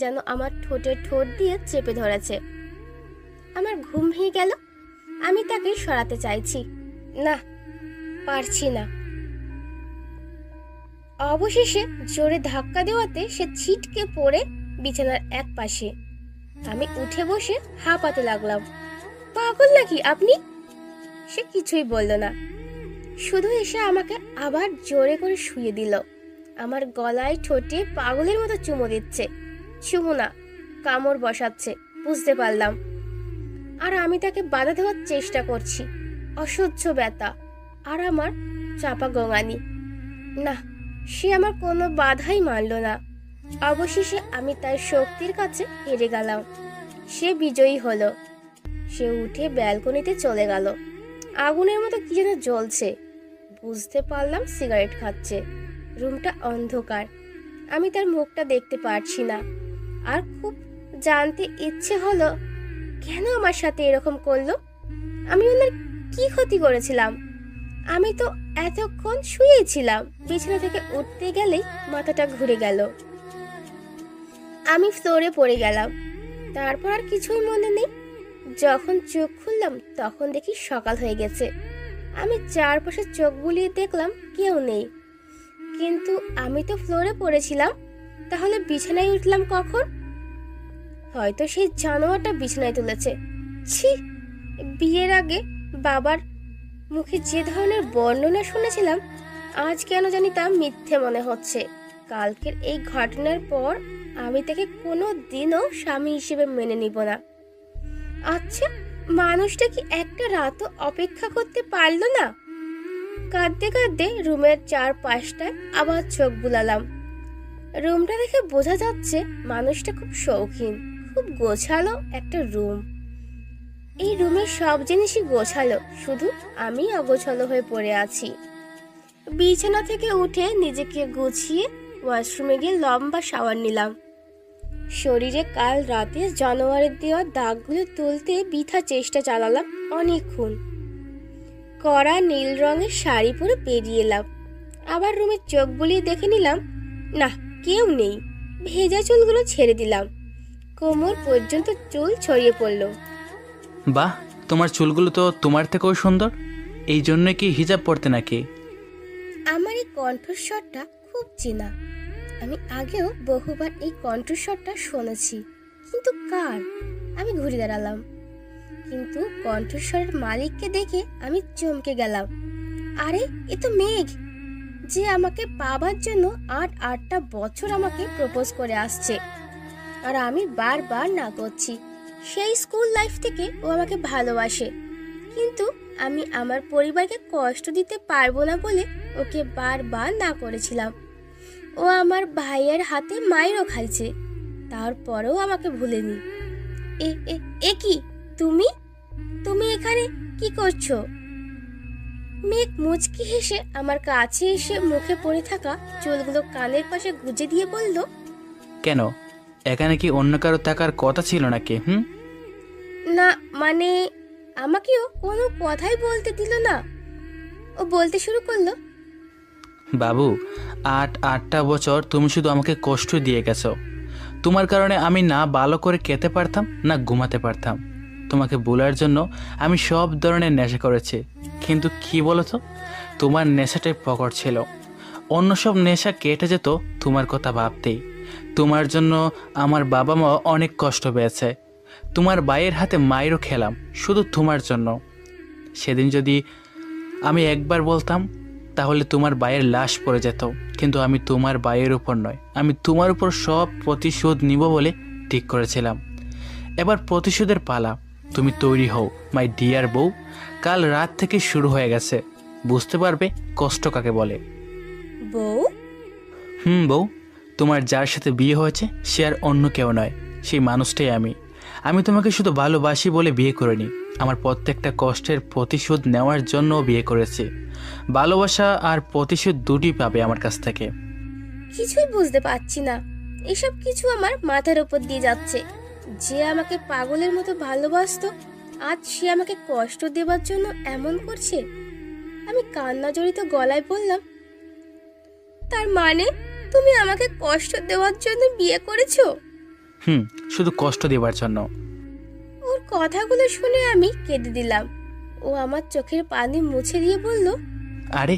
যেন আমার ঠোঁটে ঠোঁট দিয়ে চেপে ধরেছে। আমার ঘুম ভেঙে গেল। আমি তাকে সরাতে চাইছি, না পারছি না। অবশেষে জোরে ধাক্কা দেওয়াতে সে ছিটকে পড়ে বিছানার এক পাশে। আমি উঠে বসে হাঁপাতে লাগলাম। পাগল নাকি আপনি? সে কিছুই বলল না, শুধু এসে আমাকে আবার জোরে করে শুয়ে দিল। আমার গলায় ঠোঁটে পাগলের মতো চুমো দিচ্ছে। চুমো না, কামড় বসাচ্ছে বুঝতে পারলাম। আর আমি তাকে বাধা দেওয়ার চেষ্টা করছি। অসহ্য ব্যথা আর আমার চাপা গোঙানি। না, সে আমার কোনো বাধাই মানল না। অবশেষে আমি তার শক্তির কাছে হেরে গেলাম। সে বিজয়ী হলো। সে উঠে ব্যালকনিতে চলে গেল। আগুনের মতো কি যেন জ্বলছে, বুঝতে পারলাম সিগারেট খাচ্ছে। রুমটা অন্ধকার, আমি তার মুখটা দেখতে পারছি না। আর খুব জানতে ইচ্ছে হলো কেন আমার সাথে এরকম করলো। আমি ওনার কি ক্ষতি করেছিলাম? আমি তো এতক্ষণ শুয়েই ছিলাম। বিছানা থেকে উঠতে গেলেই মাথাটা ঘুরে গেল। আমি ফ্লোরে পড়ে গেলাম। তারপর আর কিছুই মনে নেই। যখন চোখ খুললাম তখন দেখি সকাল হয়ে গেছে। আমি চারপাশে চোখ বুলিয়ে দেখলাম কেউ নেই। কিন্তু আমি তো ফ্লোরে পড়েছিলাম, তাহলে বিছানায় উঠলাম কখন? হয়তো সেই জানোয়ারটা বিছানায় তুলেছে। ছি, বিয়ের আগে বাবার মুখে যে ধরনের বর্ণনা শুনেছিলাম, আজ কেন জানি তা মিথ্যে মনে হচ্ছে। কালকের এই ঘটনার পর আমি তাকে কোনো দিনও স্বামী হিসেবে মেনে নিব না। আচ্ছা, মানুষটা কি একটা রাতও অপেক্ষা করতে পারলো না? কাঁদতে কাঁদতে রুমের চারপাশটায় আবার চোখ বুলালাম। রুমটা দেখে বোঝা যাচ্ছে মানুষটা খুব শৌখিন, খুব গোছালো একটা রুম। এই রুমের সব জিনিসই গোছালো, শুধু আমি অগোছালো হয়ে পড়ে আছি। বিছানা থেকে উঠে নিজেকে গুছিয়ে ওয়াশরুমে গিয়ে লম্বা শাওয়ার নিলাম। শরীরে কাল রাতে জানোয়ারের দেওয়া দাগগুলো তুলতে বৃথা চেষ্টা চালালাম অনেকক্ষণ। কড়া নীল রঙের শাড়ি পরে বেরিয়ে এলাম। আবার রুমে চোখ বুলিয়ে দেখে নিলাম, না কেউ নেই। ভেজা চুলগুলো ছেড়ে দিলাম। কোমর পর্যন্ত চুল ছড়িয়ে পড়ল। বাহ, তোমার চুলগুলো তো তোমার থেকেও সুন্দর। এই জন্য কি হিজাব পরতে নাকি? আমার এই কণ্ঠস্বরটা খুব চেনা। আমি আগেও বহুবার এই কণ্ঠস্বরটা শুনেছি, কিন্তু কার? আমি ঘুরে দাঁড়ালাম, কিন্তু কণ্ঠস্বরের মালিককে দেখে আমি চমকে গেলাম। আরে, এ তো মেঘ, যে আমাকে পাবার জন্য ৮টা বছর আমাকে প্রপোজ করে আসছে। আর আমি বারবার না করছি। সেই স্কুল লাইফ থেকে ও আমাকে ভালোবাসে, কিন্তু আমি আমার পরিবারকে কষ্ট দিতে পারবো না বলে ওকে বারবার না করেছিলাম। ও আমার ভাইয়ের হাতে মাইরও খাইছে, তারপরেও আমাকে ভুলেনি। এ এ এ কি, তুমি তুমি এখানে কি করছো? মেঘ মুচকি হেসে আমার কাছে এসে মুখে পড়ে থাকা চুলগুলো কানের পাশে গুজে দিয়ে বলল, কেন, এখানে কি অন্য কারো থাকার কথা ছিল নাকি? না মানে, আমাকেও কোনো কথাই বলতে দিল না। ও বলতে শুরু করলো, বাবু, আটটা বছর তুমি শুধু আমাকে কষ্ট দিয়ে গেছো। তোমার কারণে আমি না ভালো করে খেতে পারতাম, না ঘুমাতে পারতাম। তোমাকে বলার জন্য আমি সব ধরনের নেশা করেছি, কিন্তু কি বলো তো, তোমার নেশাটাই প্রকট ছিল। অন্য সব নেশা কেটে যেত তোমার কথা ভাবতেই। তোমার জন্য আমার বাবা মা অনেক কষ্ট পেয়েছে। তোমার ভাইয়ের হাতে মায়েরও খেলাম শুধু তোমার জন্য। সেদিন যদি আমি একবার বলতাম, তাহলে তোমার ভাইয়ের লাশ পড়ে যেত। কিন্তু আমি তোমার ভাইয়ের উপর নয়, আমি তোমার উপর সব প্রতিশোধ নিব বলে ঠিক করেছিলাম। এবার প্রতিশোধের পালা। তুমি তৈরি হও মাই ডিয়ার বউ। কাল রাত থেকে শুরু হয়ে গেছে। বুঝতে পারবে কষ্ট কাকে বলে। বউ? বউ, তোমার যার সাথে বিয়ে হয়েছে সে আর অন্য কেউ নয়, সেই মানুষটাই আমি। আমি তোমাকে শুধু ভালোবাসি বলে বিয়ে করিনি, আমার প্রত্যেকটা কষ্টের প্রতিশোধ নেওয়ার জন্য বিয়ে করেছি। ভালোবাসা আর প্রতিশোধ দুটি পাবে আমার কাছ থেকে। কিছুই বুঝতে পারছি না। এসব কিছু আমার মাথার উপর দিয়ে যাচ্ছে। যে আমাকে পাগলের মতো ভালোবাসতো, আজ সে আমাকে কষ্ট দেবার জন্য এমন করছে। আমি কান্না জড়িত গলায় বললাম, তার মানে তুমি আমাকে কষ্ট দেওয়ার জন্য বিয়ে করেছো? শুধু কষ্ট দেবার জন্য। ওর কথাগুলো শুনে আমি কেঁদে দিলাম। ও আমার চোখের পানি মুছে দিয়ে বলল, আরে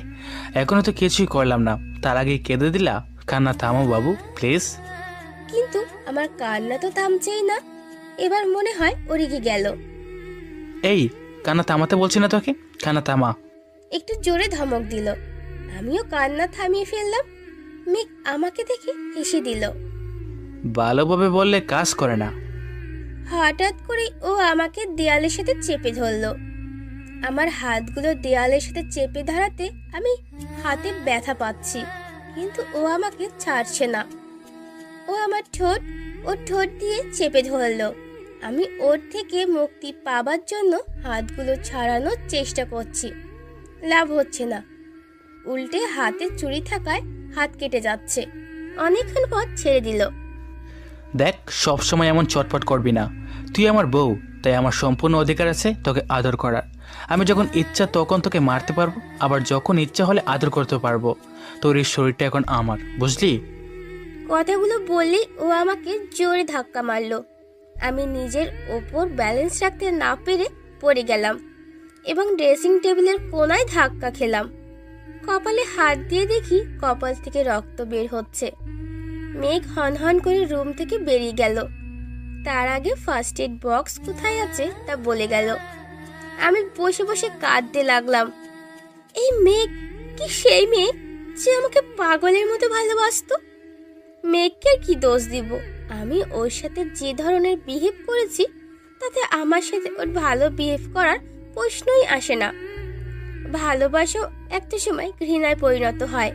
এখনো তো কিছুই করলাম না, তার আগে কেঁদে দিলা? কান্না থামো বাবু প্লিজ। কিন্তু আমার কান্না তো থামছেই না। এবার মনে হয় ও রেগে গেল। এই কান্না থামাতে বলছি না তোকে, কান্না থামা। একটু জোরে ধমক দিল। আমিও কান্না থামিয়ে ফেললাম। মেঘ আমাকে দেখে হেসে দিল। ভালোভাবে বললে কাজ করে না। হঠাৎ করে ও আমাকে দেয়ালের সাথে চেপে ধরলো। আমার হাতগুলো দেয়ালের সাথে চেপে ধরাতে আমি হাতে ব্যথা পাচ্ছি, কিন্তু ও আমাকে ছাড়ছে না। ও আমার ঠোঁট দিয়ে চেপে ধরলো। আমি ওর থেকে মুক্তি পাবার জন্য হাতগুলো ছাড়ানোর চেষ্টা করছি, লাভ হচ্ছে না। উল্টে হাতে চুরি থাকায় হাত কেটে যাচ্ছে। অনেকক্ষণ পর ছেড়ে দিল। দেখ সবসময় এমন চটপট করবি না, তুই আমার বউ, তাই আমার সম্পূর্ণ অধিকার আছে তোকে আদর করার। আমি যখন ইচ্ছা তখন তোকে মারতে পারবো, আবার যখন ইচ্ছা হলে আদর করতে পারবো। তোর এই শরীরটা এখন আমার, বুঝলি? কথাগুলো বললে ও আমাকে জোরে ধাক্কা মারলো। আমি নিজের ওপর ব্যালেন্স রাখতে না পেরে পড়ে গেলাম এবং ড্রেসিং টেবিলের কোনায় ধাক্কা খেলাম। কপালে হাত দিয়ে দেখি কপাল থেকে রক্ত বের হচ্ছে। মেঘ হনহন করে রুম থেকে বেরিয়ে গেল। তার আগে ফার্স্ট এড বক্স কোথায় আছে তা বলে গেল। আমি বসে বসে কাঁদতে লাগলাম। এই মেঘ কি সেই মেঘ যে আমাকে পাগলের মতো ভালোবাসতো? মেঘকে কি দোষ দিব? আমি ওর সাথে যে ধরনের বিহেভ করেছি তাতে আমার সাথে ওর ভালো বিহেভ করার প্রশ্নই আসে না। ভালোবাসাও একটা সময় ঘৃণায় পরিণত হয়।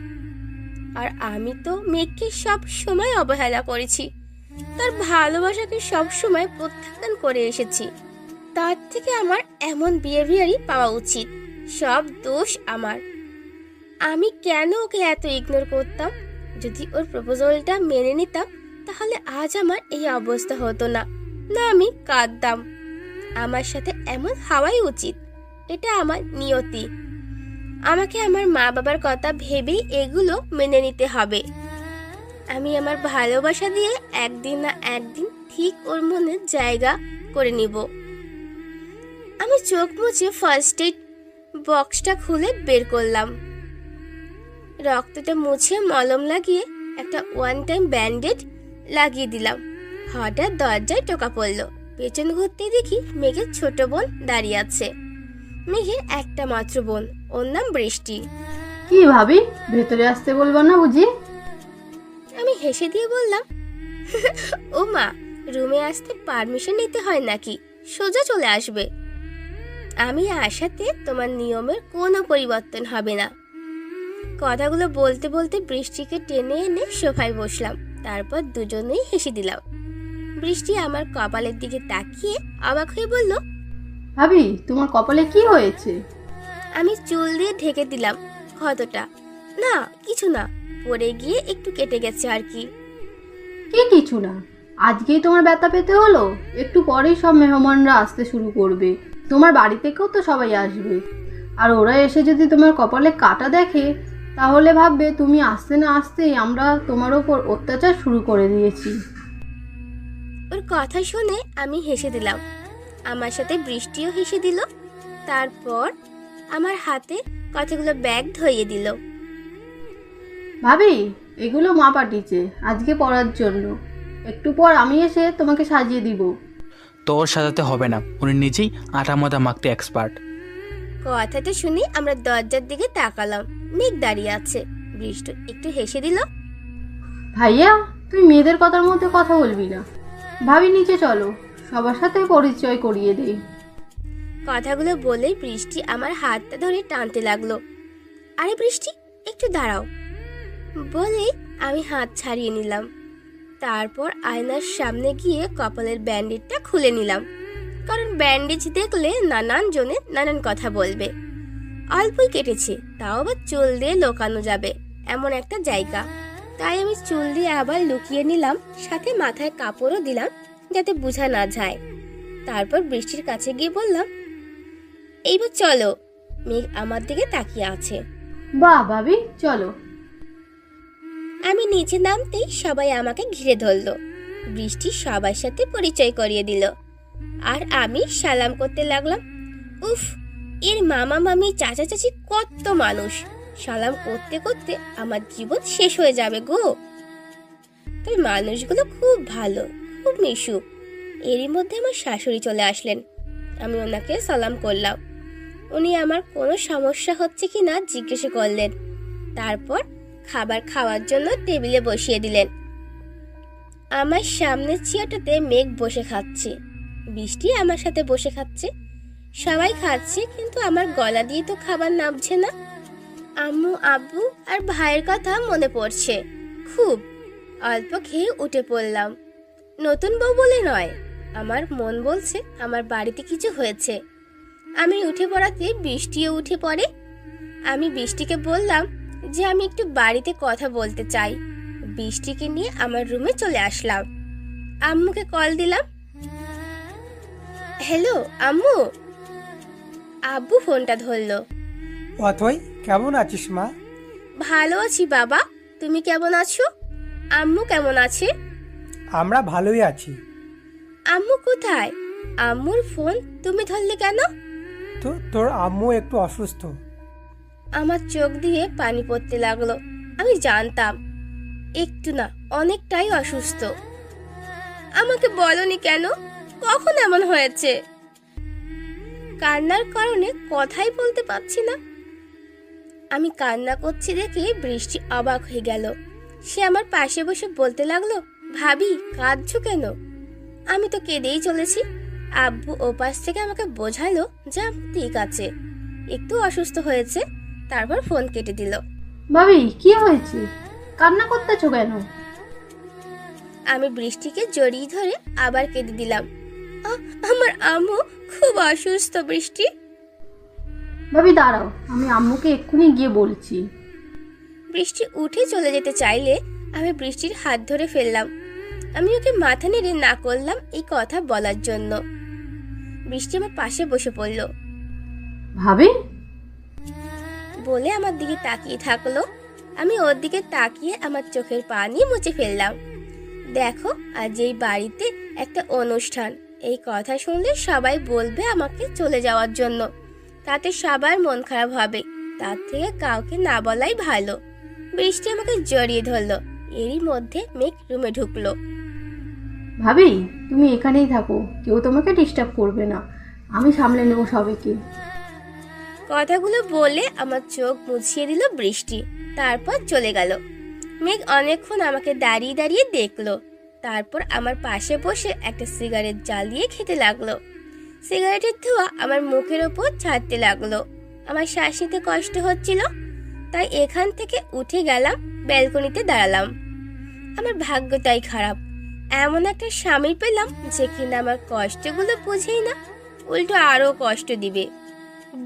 আর আমি তো মেঘকে সব সময় অবহেলা করেছি, তার ভালোবাসাকে সব সময় প্রত্যাখ্যান করে এসেছি। তার থেকে আমার এমন বিহেভিয়ারই পাওয়া উচিত। সব দোষ আমার। আমি কেন ওকে এত ইগনোর করতাম? যদি ওর প্রপোজালটা মেনে নিতাম তাহলে আজ আমার এই অবস্থা হতো না। না, আমি কাঁদতাম। আমার সাথে এমন হওয়াই উচিত, এটা আমার নিয়তি। আমাকে আমার মা বাবার কথা ভেবেই এগুলো মেনে নিতে হবে। আমি আমার ভালোবাসা দিয়ে একদিন না একদিন ঠিক ওর মনে জায়গা করে নিব। আমি চোখ মুছে ফার্স্ট এড বক্সটা খুলে বের করলাম। রক্তটা মুছে মলম লাগিয়ে একটা ওয়ান টাইম ব্যান্ডেড লাগিয়ে দিলাম। হঠাৎ দরজায় টোকা পড়লো। পেছন ঘুরতে দেখি মেঘের ছোট বোন দাঁড়িয়ে আছে। মেঘের একটা মাত্র বোন, ওর নাম বৃষ্টি। কি ভাবি, ভেতরে আসতে বলবো না বুঝি? আমি হেসে দিয়ে বললাম, ও মা, রুমে আসতে পারমিশন নিতে হয় নাকি? সোজা চলে আসবে। আমি আসাতে তোমার নিয়মের কোনো পরিবর্তন হবে না। কথাগুলো বলতে বলতে বৃষ্টিকে টেনে এনে সোফায় বসলাম। তারপর দুজনেই হেসে দিলাম। বৃষ্টি আমার কপালের দিকে তাকিয়ে অবাক হয়ে বলল, ভাবি তোমার কপালে কি হয়েছে? আমি চুল দিয়ে ঢেকে দিলাম ক্ষতটা। না, কিছু না, পড়ে গিয়ে একটু কেটে গেছে আর কি। কি কিছু না? আজকেই তোমার ব্যথা পেতে হলো? একটু পরেই সব মেহমানরা আসতে শুরু করবে। তোমার বাড়ি থেকেও তো সবাই আসবে। আর ওরা এসে যদি তোমার কপালে কাটা দেখে তাহলে ভাববে তুমি আসতে না আসতেই আমরা তোমার ওপর অত্যাচার শুরু করে দিয়েছি। ওর কথা শুনে আমি হেসে দিলাম। আমার সাথে বৃষ্টিও হেসে দিল। তারপর আমার হাতে কতগুলো ব্যাগ ধরিয়ে দিল। ভাবি, এগুলো মা পাঠিয়েছে আজকে পরার জন্য। একটু পর আমি এসে তোমাকে সাজিয়ে দিব। তোর সাজাতে হবে না, উনি নিজেই আটা মাথা মাখতে এক্সপার্ট। কথাটা শুনে আমরা দরজার দিকে তাকালাম। মেঘ দাঁড়িয়ে আছে। বৃষ্টি একটু হেসে দিল। ভাইয়া, তুই মেয়েদের কথার মধ্যে কথা বলবি না। ভাবি নিচে চলো, সবার সাথে পরিচয় করিয়ে দেই। কথাগুলো বলে বৃষ্টি আমার হাতটা ধরে টানতে লাগলো। আরে বৃষ্টি, একটু দাঁড়াও বলে আমি হাত ছাড়িয়ে নিলাম। তারপর আয়নার সামনে গিয়ে কপালের ব্যান্ডেজটা খুলে নিলাম, কারণ ব্যান্ডেজ দেখলে নানান জনে নানান কথা বলবে। অল্পই কেটেছে, তাও আবার চুল দিয়ে লুকানো যাবে এমন একটা জায়গা। তাই আমি চুল দিয়ে আবার লুকিয়ে নিলাম, সাথে মাথায় কাপড়ও দিলাম যাতে বোঝা না যায়। তারপর বৃষ্টির কাছে গিয়ে বললাম, এইবার চলো। মেঘ আমার দিকে তাকিয়ে আছে। বাহ ভাবি, চলো। আমি নিচে নামতেই সবাই আমাকে ঘিরে ধরলো। বৃষ্টি সবার সাথে পরিচয় করিয়ে দিল, আর আমি সালাম করতে লাগলাম। উফ, এর মামা মামি চাচা চাচি কত মানুষ, সালাম করতে করতে আমার জীবন শেষ হয়ে যাবে গো। তবে মানুষগুলো খুব ভালো, খুব মিশুক। এরই মধ্যে আমার শাশুড়ি চলে আসলেন। আমি ওনাকে সালাম করলাম। উনি আমার কোনো সমস্যা হচ্ছে কি না জিজ্ঞেস করলেন। তারপর খাবার খাওয়ার জন্য টেবিলে বসিয়ে দিলেন। আমার সামনে চেয়ারটাতে মেঘ বসে খাচ্ছে, বৃষ্টি আমার সাথে বসে খাচ্ছে। সবাই খাচ্ছে, কিন্তু আমার গলা দিয়ে তো খাবার নামছে না। আম্মু, আব্বু আর ভাইয়ের কথা মনে পড়ছে খুব। অল্প খেয়ে উঠে পড়লাম। নতুন বউ বলে নয়, আমার মন বলছে আমার বাড়িতে কিছু হয়েছে। আমি উঠে পড়াতে বৃষ্টিও উঠে পড়ে। আমি বৃষ্টিকে বললাম যে আমি একটু বাড়িতে কথা বলতে চাই। বৃষ্টিকে নিয়ে আমার রুমে চলে আসলাম। আম্মুকে কল দিলাম। হ্যালো আম্মু। আব্বু ফোনটা ধরলো। অথই, কেমন আছিস মা? ভালো আছি বাবা, তুমি কেমন আছো? আম্মু কেমন আছে? আমরা ভালোই আছি। আম্মু কোথায়? আম্মুর ফোন তুমি ধরলে কেন? তো তোর আম্মু একটু অসুস্থ। আমার চোখ দিয়ে পানি পড়তে লাগলো। আমি জানতাম একটু না, অনেকটাই অসুস্থ। আমাকে বলনি কেন? কখন এমন হয়েছে? কান্নার কারণে কথাই বলতে পারছি না। আমি কান্না করছি দেখে বৃষ্টি অবাক হয়ে গেল। সে আমার পাশে বসে বলতে লাগলো, ভাবি কাঁদছো কেন? আমি তো কেঁদেই চলেছি। আব্বু ওপাশ থেকে আমাকে বোঝালো যে ঠিক আছে, একটু অসুস্থ হয়েছে। তারপর ফোন কেটে দিল। ভাবি, কি হয়েছে? কান্না করতেছো কেন? আমি বৃষ্টিকে জড়িয়ে ধরে আবার কেঁদে দিলাম। আমার আম্মু খুব অসুস্থ বৃষ্টি। ভাবি দাঁড়াও, আমি আম্মুকে এক্ষুনি গিয়ে বলছি। বৃষ্টি উঠে চলে যেতে চাইলে আমি বৃষ্টির হাত ধরে ফেললাম। আমি ওকে মাথা নেড়ে না করলাম এই কথা বলার জন্য। বৃষ্টি আমার পাশে বসে পড়ল। ভাবি, বলে আমার দিকে তাকিয়ে থাকলো। আমি ওর দিকে তাকিয়ে আমার চোখের পানি মুছে ফেললাম। দেখো, আজ এই বাড়িতে একটা অনুষ্ঠান। এই কথা শুনলে সবাই বলবে আমাকে চলে যাওয়ার জন্য। তাতে সবার মন খারাপ হবে। তার থেকে কাউকে না বলাই ভালো। বৃষ্টি আমাকে জড়িয়ে ধরলো। এরই মধ্যে মেঘ রুমে ঢুকলো। ভাবি তুমি এখানেই থাকো, কেউ তোমাকে ডিস্টার্ব করবে না, আমি সামলে নেবো সবাইকে। কথাগুলো বলে আমার চোখ মুছিয়ে দিল বৃষ্টি। তারপর চলে গেল। মেঘ অনেকক্ষণ আমাকে দাঁড়িয়ে দাঁড়িয়ে দেখলো। তারপর আমার পাশে বসে একটা সিগারেট জ্বালিয়ে খেতে লাগলো। সিগারেটের ধোঁয়া আমার মুখের ওপর ছাড়তে লাগলো। আমার শ্বাস নিতে কষ্ট হচ্ছিল, তাই এখান থেকে উঠে গেলাম, ব্যালকনিতে দাঁড়ালাম। আমার ভাগ্যটাই খারাপ। এমন একটা স্বামী পেলাম যে কিনা আমার কষ্টগুলো বুঝেই না, উল্টো আরো কষ্ট দিবে।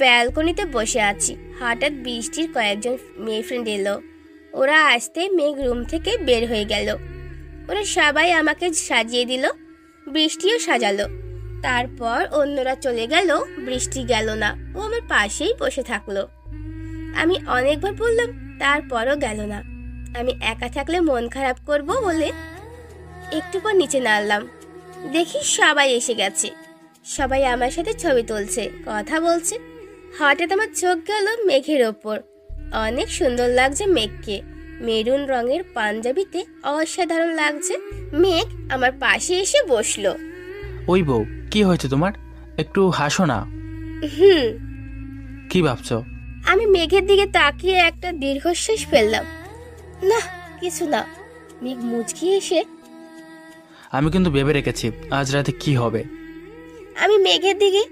ব্যালকনিতে বসে আছি, হঠাৎ বৃষ্টির কয়েকজন মেয়ে ফ্রেন্ড এলো। ওরা আসতে মেঘ রুম থেকে বের হয়ে গেল। ওরা সবাই আমাকে সাজিয়ে দিল, বৃষ্টিও সাজালো। তারপর অন্যরা চলে গেল, বৃষ্টি গেল না। ও আমার পাশেই বসে থাকলো। আমি অনেকবার বললাম, তারপরও গেল না। আমি একা থাকলে মন খারাপ করব বলে একটু পর নিচে নামলাম। দেখি সবাই এসে গেছে। সবাই আমার সাথে ছবি তুলছে, কথা বলছে। হঠাৎ আমার চোখ গেল মেঘের ওপর। অনেক সুন্দর লাগছে মেঘকে। মেরুন রঙের পাঞ্জাবিতে অসাধারণ লাগছে। মেঘ আমার পাশে এসে বসলো। ওই বউ, কি হয়েছে তোমার? একটু হাসো না। হুম। কি ভাবছো? আমি মেঘের দিকে তাকিয়ে একটা দীর্ঘশ্বাস ফেললাম। না, কিছু না। মেঘ মুচকি এসে, আমি কিন্তু ভেবে রেখেছি আজ রাতে কি হবে। আমি মেঘের দিকে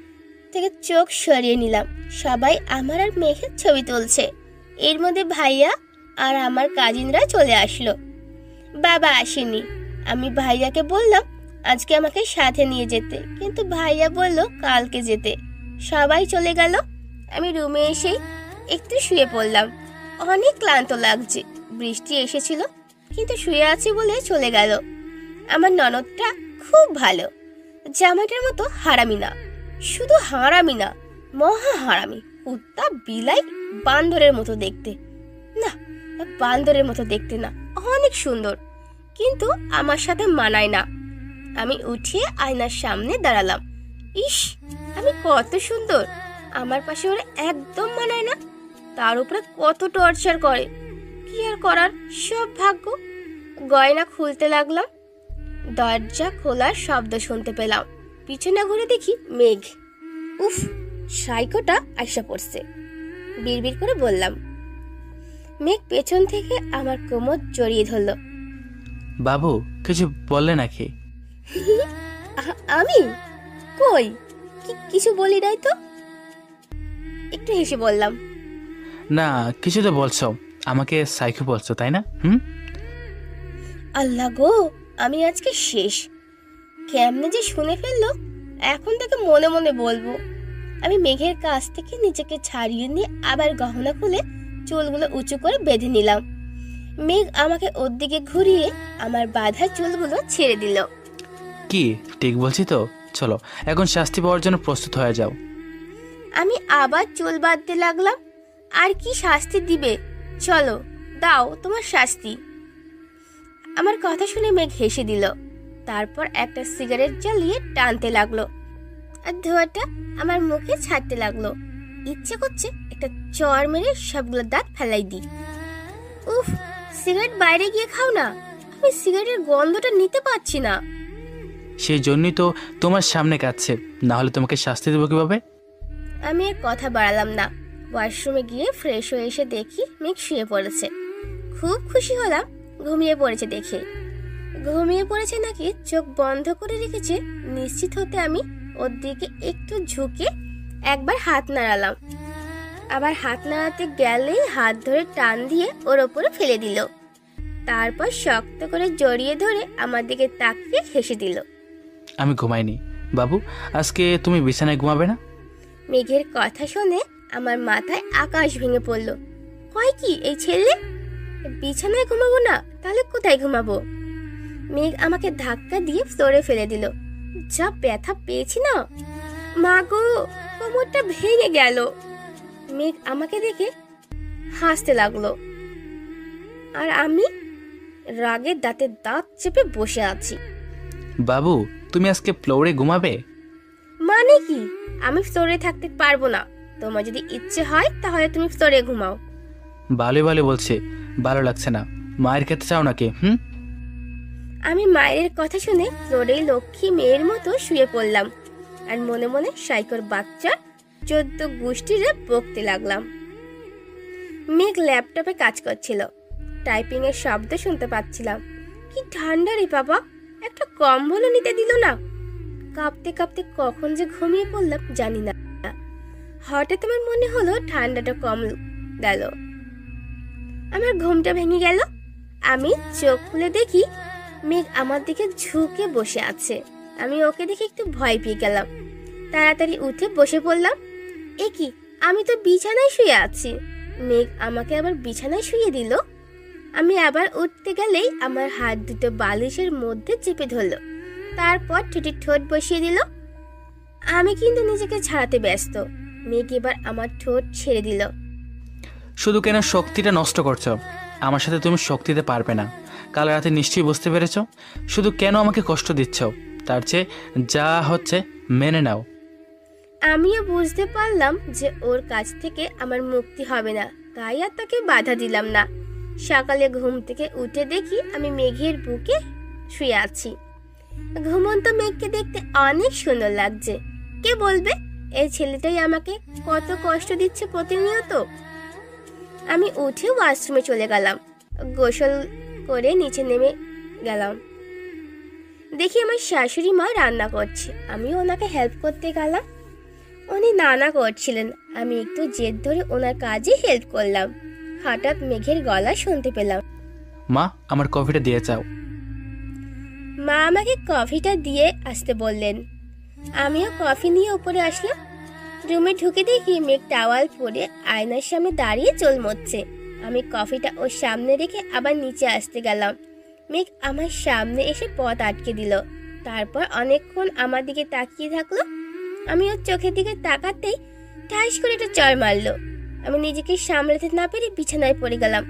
থেকে চোখ সরিয়ে নিলাম। সবাই আমার আর মেঘের ছবি তুলছে। এর মধ্যে ভাইয়া আর আমার কাজিনরা চলে আসলো। বাবা আসেনি। আমি ভাইয়াকে বললাম আজকে আমাকে সাথে নিয়ে যেতে, কিন্তু ভাইয়া বলল কালকে যেতে। সবাই চলে গেল। আমি রুমে এসেই একটু শুয়ে পড়লাম। অনেক ক্লান্ত লাগছে। বৃষ্টি এসেছিল, কিন্তু শুয়ে আছি বলে চলে গেল। আমার ননদটা খুব ভালো। জামাইটার মতো হারামি না, শুধু হারামি না, মহা হারামি। কুত্তা, বিলাই, বান্দরের মতো দেখতে। না, বান্দরের মতো দেখতে না, অনেক সুন্দর, কিন্তু আমার সাথে মানায় না। আমি উঠিয়ে আয়নার সামনে দাঁড়ালাম। ইস, আমি কত সুন্দর! আমার পাশে ওরা একদম মানায় না, তার উপরে কত টর্চার করে। কি আর করার, সব ভাগ্য। গয়না খুলতে লাগলাম। দরজা খোলার শব্দ শুনতে পেলাম। পিছনে ঘুরে দেখি মেঘ। উফ, সাইকোটা আইসা পড়ছে। বিড়বিড় করে বললাম। মেঘ পেছন থেকে আমার কোমর জড়িয়ে ধরল। বাবু, কিছু বললে নাকি? আমি কই, কিছু বলি নাই তো। একটু হেসে বললাম। না, কিছু তো বলছো। আমাকে সাইকো বলছো, তাই না? আল্লাহ গো, আমি আজকে শেষ। কেমনে যে শুনে ফেললো, এখন থেকে মনে মনে বলবো। আমি মেঘের কাছ থেকে নিজেকে ছাড়িয়ে নিয়ে আবার গহনা খুলে চুলগুলো উঁচু করে বেঁধে নিলাম। মেঘ আমাকে ওর দিকে ঘুরিয়ে আমার বাঁধা চুলগুলো ছেড়ে দিল। কি ঠিক বলছি তো? চলো, এখন শাস্তি পাওয়ার জন্য প্রস্তুত হয়ে যাও। আমি আবার চুল বাঁধতে লাগলাম। আর কি শাস্তি দিবে? চলো, দাও তোমার শাস্তি। আমার কথা শুনে মেঘ হেসে দিল। তারপর একটা সিগারেট জ্বালিয়ে টানতে লাগলো আর ধোঁয়াটা আমার মুখে ছাড়তে লাগলো। ইচ্ছে করছে একটা চড় মেরে সবগুলো দাঁত ফেলাই দিই। উফ, সিগারেট বাইরে গিয়ে খাও না, আমি সিগারেটের গন্ধটা নিতে পারছি না। সেই জন্যই তো তোমার সামনে কাচ্ছে, না হলে তোমাকে শাস্তি দেবো কিভাবে? আমি আর কথা বাড়ালাম না। ওয়াশরুমে গিয়ে ফ্রেশ হয়ে এসে দেখি মেঘ শুয়ে পড়েছে। খুব খুশি হলাম ঘুমিয়ে পড়েছে দেখে। ঘুমিয়ে পড়েছে নাকি চোখ বন্ধ করে রেখেছে নিশ্চিত হতে আমি ওর দিকে একটু ঝুঁকে একবার হাত নাড়ালাম। আবার হাত নাড়াতে গেলেই হাত ধরে টান দিয়ে ওর ওপরে ফেলে দিল। তারপর শক্ত করে জড়িয়ে ধরে আমার দিকে তাকিয়ে হেসে দিল। আমি ঘুমাইনি বাবু, আজকে তুমি বিছানায় ঘুমাবে না? মেঘের কথা শুনে আমার মাথায় আকাশ ভেঙে পড়ল। কয় কি এই ছেলে? বিছানায় ঘুমাবো না, তাহলে কোথায় ঘুমাবো? মেঘ আমাকে ধাক্কা দিয়ে ফ্লোরে ফেলে দিল। যা ব্যথা পেয়েছি না, মা গো, কোমরটা ভেঙে গেল। মেঘ আমাকে দেখে হাসতে লাগলো আর আমি রাগে দাঁতে দাঁত চেপে বসে আছি। বাবু, তুমি আজকে ফ্লোরে ঘুমাবে? মানে কি? আমি ফ্লোরে থাকতে পারবো না। তোমার যদি ইচ্ছে হয় তাহলে তুমি ফ্লোরে ঘুমাও। ভালো ভালো বলছে, ভালো লাগছে না। মায়ের খেতে চাও নাকি? আমি মায়ের কথা শুনে ফ্লোরে লক্ষ্মী মেয়ের মতো শুয়ে পড়লাম আর মনে মনে সাইকোর বাচ্চা 14 গোষ্ঠীরে বকতে লাগলাম। মেঘ ল্যাপটপে কাজ করছিল। টাইপিং এর শব্দ শুনতে পাচ্ছিলাম। কি ঠান্ডা রে বাবা, একটা কম্বলও নিতে দিল না। কাঁপতে কাঁপতে কখন যে ঘুমিয়ে পড়লাম জানি না। হঠাৎ আমার মনে হলো ঠান্ডাটা কম গেল। আমার ঘুমটা ভেঙে গেল। আমি চোখ খুলে দেখি মেঘ আমার দিকে ঝুঁকে বসে আছে। আমি ওকে দেখে একটু ভয় পেয়ে গেলাম। তাড়াতাড়ি উঠে বসে পড়লাম। এ কি, আমি তো বিছানায় শুয়ে আছি। মেঘ আমাকে আবার বিছানায় শুয়ে দিল। আমি আবার উঠতে গেলেই আমার হাত দুটো বালিশের মধ্যে চেপে ধরলো। তারপর ঠোঁটে ঠোঁট বসিয়ে দিল। আমি কিন্তু নিজেকে ছাড়াতে ব্যস্ত। মেঘ এবার আমার ঠোঁট ছেড়ে দিল। শুধু কেন শক্তিটা নষ্ট করছো? আমার সাথে তুমি শক্তি দিতে পারবে না। কাল রাতে নিশ্চয়ই বুঝতে পেরেছ। শুধু কেন আমাকে কষ্ট দিচ্ছ? তার চেয়ে যা হচ্ছে মেনে নাও। আমিও বুঝতে পারলাম যে ওর কাছ থেকে আমার মুক্তি হবে না, তাই আর তাকে বাধা দিলাম না। সকালে ঘুম থেকে উঠে দেখি আমি মেঘের বুকে শুয়ে আছি। ঘুমন্ত মেঘকে দেখতে অনেক সুন্দর লাগছে। কে বলবে এই ছেলেটাই আমাকে কত কষ্ট দিচ্ছে প্রতিনিয়ত। আমি উঠে ওয়াশরুমে চলে গেলাম। গোসল করে নিচে নেমে গেলাম। দেখি আমার শাশুড়ি মা রান্না করছে। আমিও ওনাকে হেল্প করতে গেলাম। উনি নানা করছিলেন, আমি একটু জেদ ধরে ওনার কাজে হেল্প করলাম। হঠাৎ মেঘের গলা শুনতে পেলাম। মা, আমার কফিটা দিয়ে যাও। মা আমাকে কফিটা দিয়ে আসতে বললেন। আমিও কফি নিয়ে উপরে আসলাম। রুমে ঢুকে দেখি মেঘ টাওয়াল পরে আয়নার সামনে দাঁড়িয়ে চুল মুছছে। আমি কফিটা ওর সামনে রেখে আবার নিচে আসতে গেলাম। মেঘ আমার সামনে এসে পথ আটকে দিল। তারপর অনেকক্ষণ আমার দিকে তাকিয়ে থাকলো। আমি ওর চোখের দিকে তাকাতেই ঠাস করে একটা চড় মারলো। আমি নিজেকে সামলাতে না পেরে বিছানায় পড়ে গেলাম।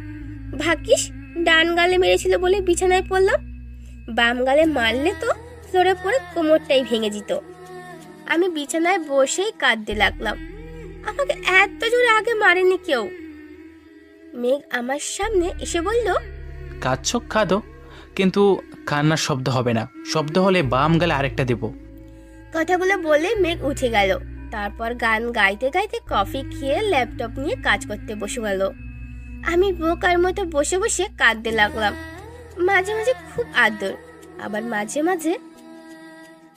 ভাগ্যিস ডান গালে মেরেছিল বলে বিছানায় পড়লাম। বাম গালে মারলে তো ফ্লোরে পড়ে কোমরটাই ভেঙে যেত। আমি বিছানায় বসেই কাঁদতে লাগলাম। আমাকে এত জোরে আগে মারেনি কেউ। মেঘ আমার সামনে এসে বলল, কাঁদছো কাঁদো, কিন্তু কান্নার শব্দ হবে না। শব্দ হলে বাম গালে আরেকটা দেব। কথাগুলো বলে মেঘ উঠে গেল। তারপর গান গাইতে গাইতে কফি খেয়ে ল্যাপটপ নিয়ে কাজ করতে বসে গেল। আমি বোকার মতো বসে বসে কাঁদতে লাগলাম। মাঝে মাঝে খুব আদর, আবার মাঝে মাঝে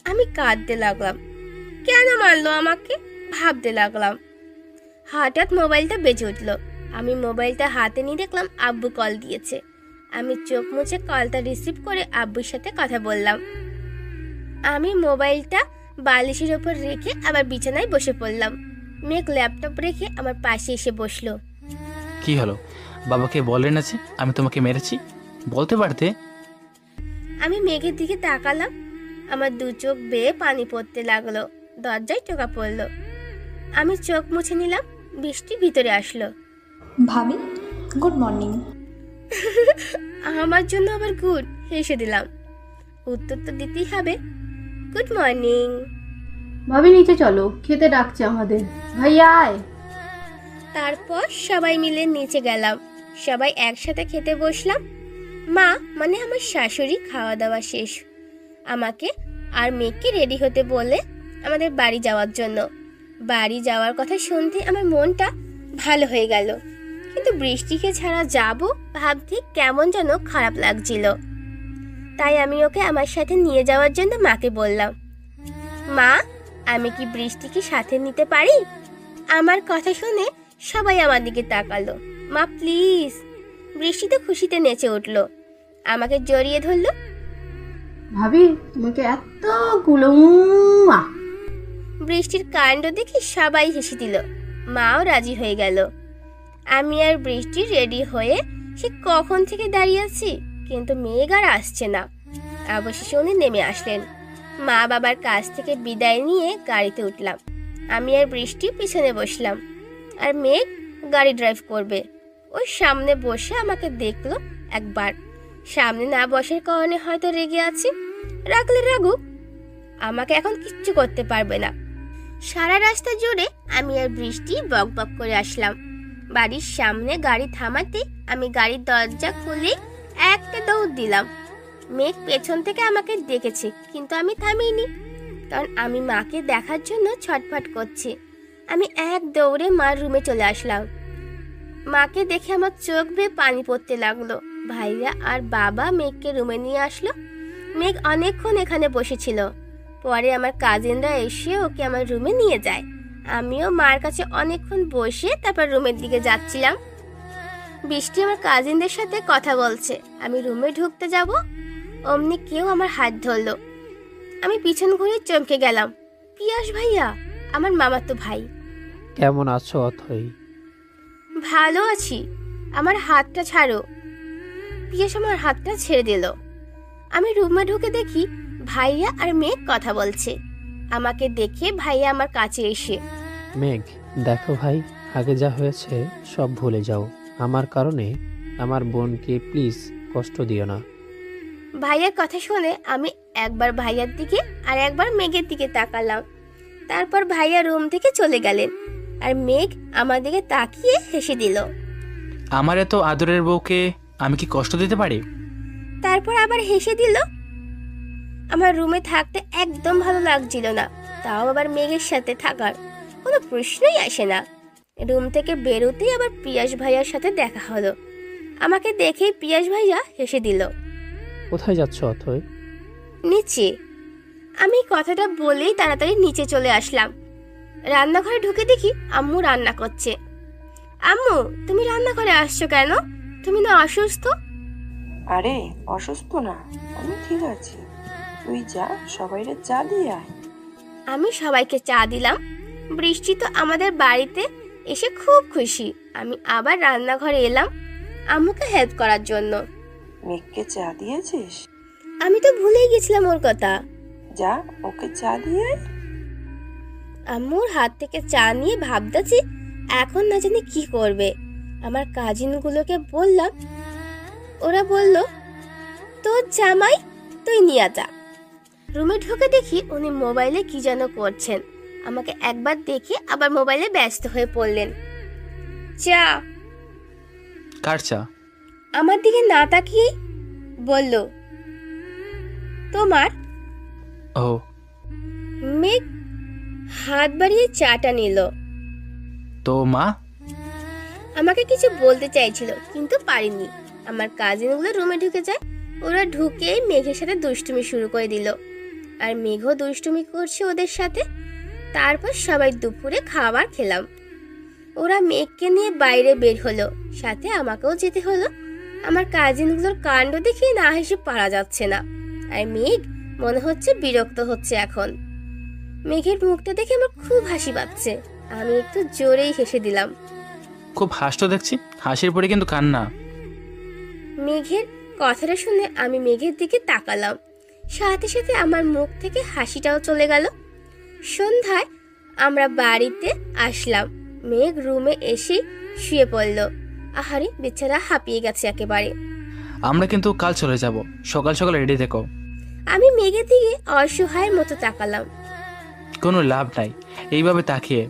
আমি কাঁদতে লাগলাম। কেন মারলো আমাকে ভাবতে লাগলাম। হঠাৎ মোবাইলটা বেজে উঠল। আমি মোবাইলটা হাতে নিয়ে দেখলাম আব্বু কল দিয়েছে। আমি চোখ মুছে কলটা রিসিভ করে আব্বুর সাথে কথা বললাম। আমি মোবাইলটা বালিশের ওপর রেখে আবার বিছানায় বসে পড়লাম। মেঘ ল্যাপটপ রেখে আমার পাশে এসে বসলো। কি হলো? বাবাকে বলেন না যে আমি তোমাকে মেরেছি? বলতে পারতে। আমি মেঘের দিকে তাকালাম। আমার দু চোখ বেয়ে পানি পড়তে লাগলো। দরজায় টোকা পড়লো। আমি চোখ মুছে নিলাম। বৃষ্টি ভিতরে আসলো। ভাবি, গুড মর্নিং। আমার জন্য আবার গুড হেসে দিলাম। উত্তর তো দিতেই হবে, গুড মর্নিং। ভাবি নিচে চলো, খেতে ডাকছে আমাদের। ভাইয়া আয়। তারপর সবাই মিলে নিচে গেলাম। সবাই একসাথে খেতে বসলাম। মা মানে আমার শাশুড়ি খাওয়া দাওয়া শেষ আমাকে আর মেয়েকে রেডি হতে বলে আমাদের বাড়ি যাওয়ার জন্য। বাড়ি যাওয়ার কথা শুনতে আমার মনটা ভালো হয়ে গেল, কিন্তু বৃষ্টিকে ছাড়া যাব ভাবতে কেমন যেন খারাপ লাগছিল। তাই আমি ওকে আমার সাথে নিয়ে যাওয়ার জন্য মাকে বললাম, মা আমি কি বৃষ্টিকে সাথে নিতে পারি? আমার কথা শুনে সবাই আমার দিকে তাকালো। মা প্লিজ। বৃষ্টিতে খুশিতে নেচে উঠলো, আমাকে জড়িয়ে ধরলো। ভাবি তোমাকে এতগুলো বৃষ্টির কাণ্ড দেখে সবাই হেসে দিল। মাও রাজি হয়ে গেল। আমি আর বৃষ্টি রেডি হয়ে সে কখন থেকে দাঁড়িয়ে আছি, কিন্তু মেঘ আর আসছে না। অবশেষে উনি নেমে আসলেন। মা বাবার কাছ থেকে বিদায় নিয়ে গাড়িতে উঠলাম। আমি আর বৃষ্টি পিছনে বসলাম, আর মেঘ গাড়ি ড্রাইভ করবে। ওই সামনে বসে আমাকে দেখলো একবার। সামনে না বসার কারণে হয়তো রেগে আছে। রাখলে রাগুক, আমাকে এখন কিচ্ছু করতে পারবে না। সারা রাস্তা জুড়ে আমি আর বৃষ্টি বক বক করে আসলাম। বাড়ির সামনে গাড়ি থামাতে আমি গাড়ির দরজা খুলে একটা দৌড় দিলাম। মেঘ পেছন থেকে আমাকে দেখেছে, কিন্তু আমি থামিনি, কারণ আমি মাকে দেখার জন্য ছটফট করছি। আমি এক দৌড়ে মার রুমে চলে আসলাম। মাকে দেখে আমার চোখ বেয়ে পানি পড়তে লাগলো। ভাইয়া আর বাবা মেঘকে রুমে নিয়ে আসলো। মেঘ অনেকক্ষণ এখানে বসেছিল। পরে আমার কাজিনরা এসে ওকে আমার রুমে নিয়ে যায়। আমিও মার কাছে অনেকক্ষণ বসে তারপর রুমের দিকে যাচ্ছিলাম। বৃষ্টি আমার কাজিনদের সাথে কথা বলছে। আমি রুমে ঢুকতে যাব, অমনি কেউ আমার হাত ধরলো। আমি পিছন ঘুরে চমকে গেলাম। পিয়াস ভাইয়া, আমার মামাতো ভাই। কেমন আছো অথই? ভালো আছি। আমার হাতটা ছাড়ো। পিয়াস আমার হাতটা ছেড়ে দিল। আমি রুমে ঢুকে দেখি ভাইয়া আর মেঘ কথা বলছে। আমাকে দেখে ভাইয়া আমার কাছে এসে, মেঘ দেখো ভাই, আগে যা হয়েছে সব ভুলে যাও। আমার কারণে আমার বোনকে প্লিজ কষ্ট দিও না। ভাইয়ার কথা শুনে আমি একবার ভাইয়ার দিকে আর একবার মেঘের দিকে তাকালাম। তারপর ভাইয়া রুম থেকে চলে গেলেন, আর মেঘ আমার দিকে তাকিয়ে হেসে দিল। আমার এত আদরের বউকে আমি কি কষ্ট দিতে পারি? তারপর আবার হেসে দিল। আমার রুমে থাকতে একদম ভালো লাগছিল না, তাও আবার মেঘের সাথে থাকার কোনো প্রশ্নই আসে না। রুম থেকে বেরোতেই আবার পিয়াস ভাইয়ার সাথে দেখা হলো। আমাকে দেখেই পিয়াস ভাইয়া হেসে দিল। কোথায় যাচ্ছ অথই? নিচে। আমি কথাটা বলেই তাড়াতাড়ি নিচে চলে আসলাম। রান্নাঘরে ঢুকে দেখি আম্মু রান্না করছে। আম্মু তুমি রান্নাঘরে আসছো কেন? তুমি না অসুস্থ? আরে অসুস্থ না, আমি ঠিক আছি। তুই যা, সবাইরে চা দিয়ে আয়। আমি সবাইকে চা দিলাম। বৃষ্টি তো আমাদের বাড়িতে এসে খুব খুশি। আমি আবার রান্নাঘরে এলাম আম্মুকে হেল্প করার জন্য। মেঘকে চা দিয়েছিস? আমি তো ভুলেই গেছিলাম ওর কথা। যা, ওকে চা দিয়ে আয়। আম্মুর হাত থেকে চা নিয়ে ভাবতেছি এখন না জানি কি করবে। আমার কাজিনগুলোকে বললাম, ওরা বলল তোর জামাই তুই নিয়ে যা। রুমে ঢুকে দেখি উনি মোবাইলে কি যেন করছেন। আমাকে একবার দেখে আবার মোবাইলে ব্যস্ত হয়ে পড়লেন। চা। কার চা? আমার দিকে না তাকিয়ে বলল, তোমার। ও। মেঘ হাত বাড়িয়ে চাটা নিল। তো মা? আমাকে কিছু বলতে চাইছিল কিন্তু পারিনি। আমার কাজিনগুলো রুমে ঢুকে যায়। ওরা ঢুকে মেঘের সাথে দুষ্টুমি শুরু করে দিল, আর মেঘও দুষ্টুমি করছে ওদের সাথে। তারপর সবাই দুপুরে খাবার খেলাম। ওরা মেঘকে নিয়ে বাইরে বের হলো, সাথে আমাকেও যেতে হলো। আমার কাজিনগুলোর কাণ্ড দেখে না হেসে পারা যাচ্ছে না, আর মেঘ মনে হচ্ছে বিরক্ত হচ্ছে এখন। মেঘের মুখটা দেখে আমার খুব হাসি পাচ্ছে। আমি একটু জোরেই হেসে দিলাম। খুব হাসতো দেখছি, হাসির পরে কিন্তু কান্না। মেঘের কথাটা শুনে আমি মেঘের দিকে তাকালাম, সাথে সাথে আমার মুখ থেকে হাসিটাও চলে গেল। সন্ধ্যায় আমরা বাড়িতে আসলাম। মেঘ রুমে এসে শুয়ে পড়ল। আহারে, বেচারা হাঁপিয়ে গেছে একেবারে। আমরা কিন্তু কাল চলে যাব, সকাল সকাল রেডি থেকো। আমি মেঘের দিকে অসহায়ের মতো তাকালাম। কোনো লাভ নাই এইভাবে তাকিয়ে।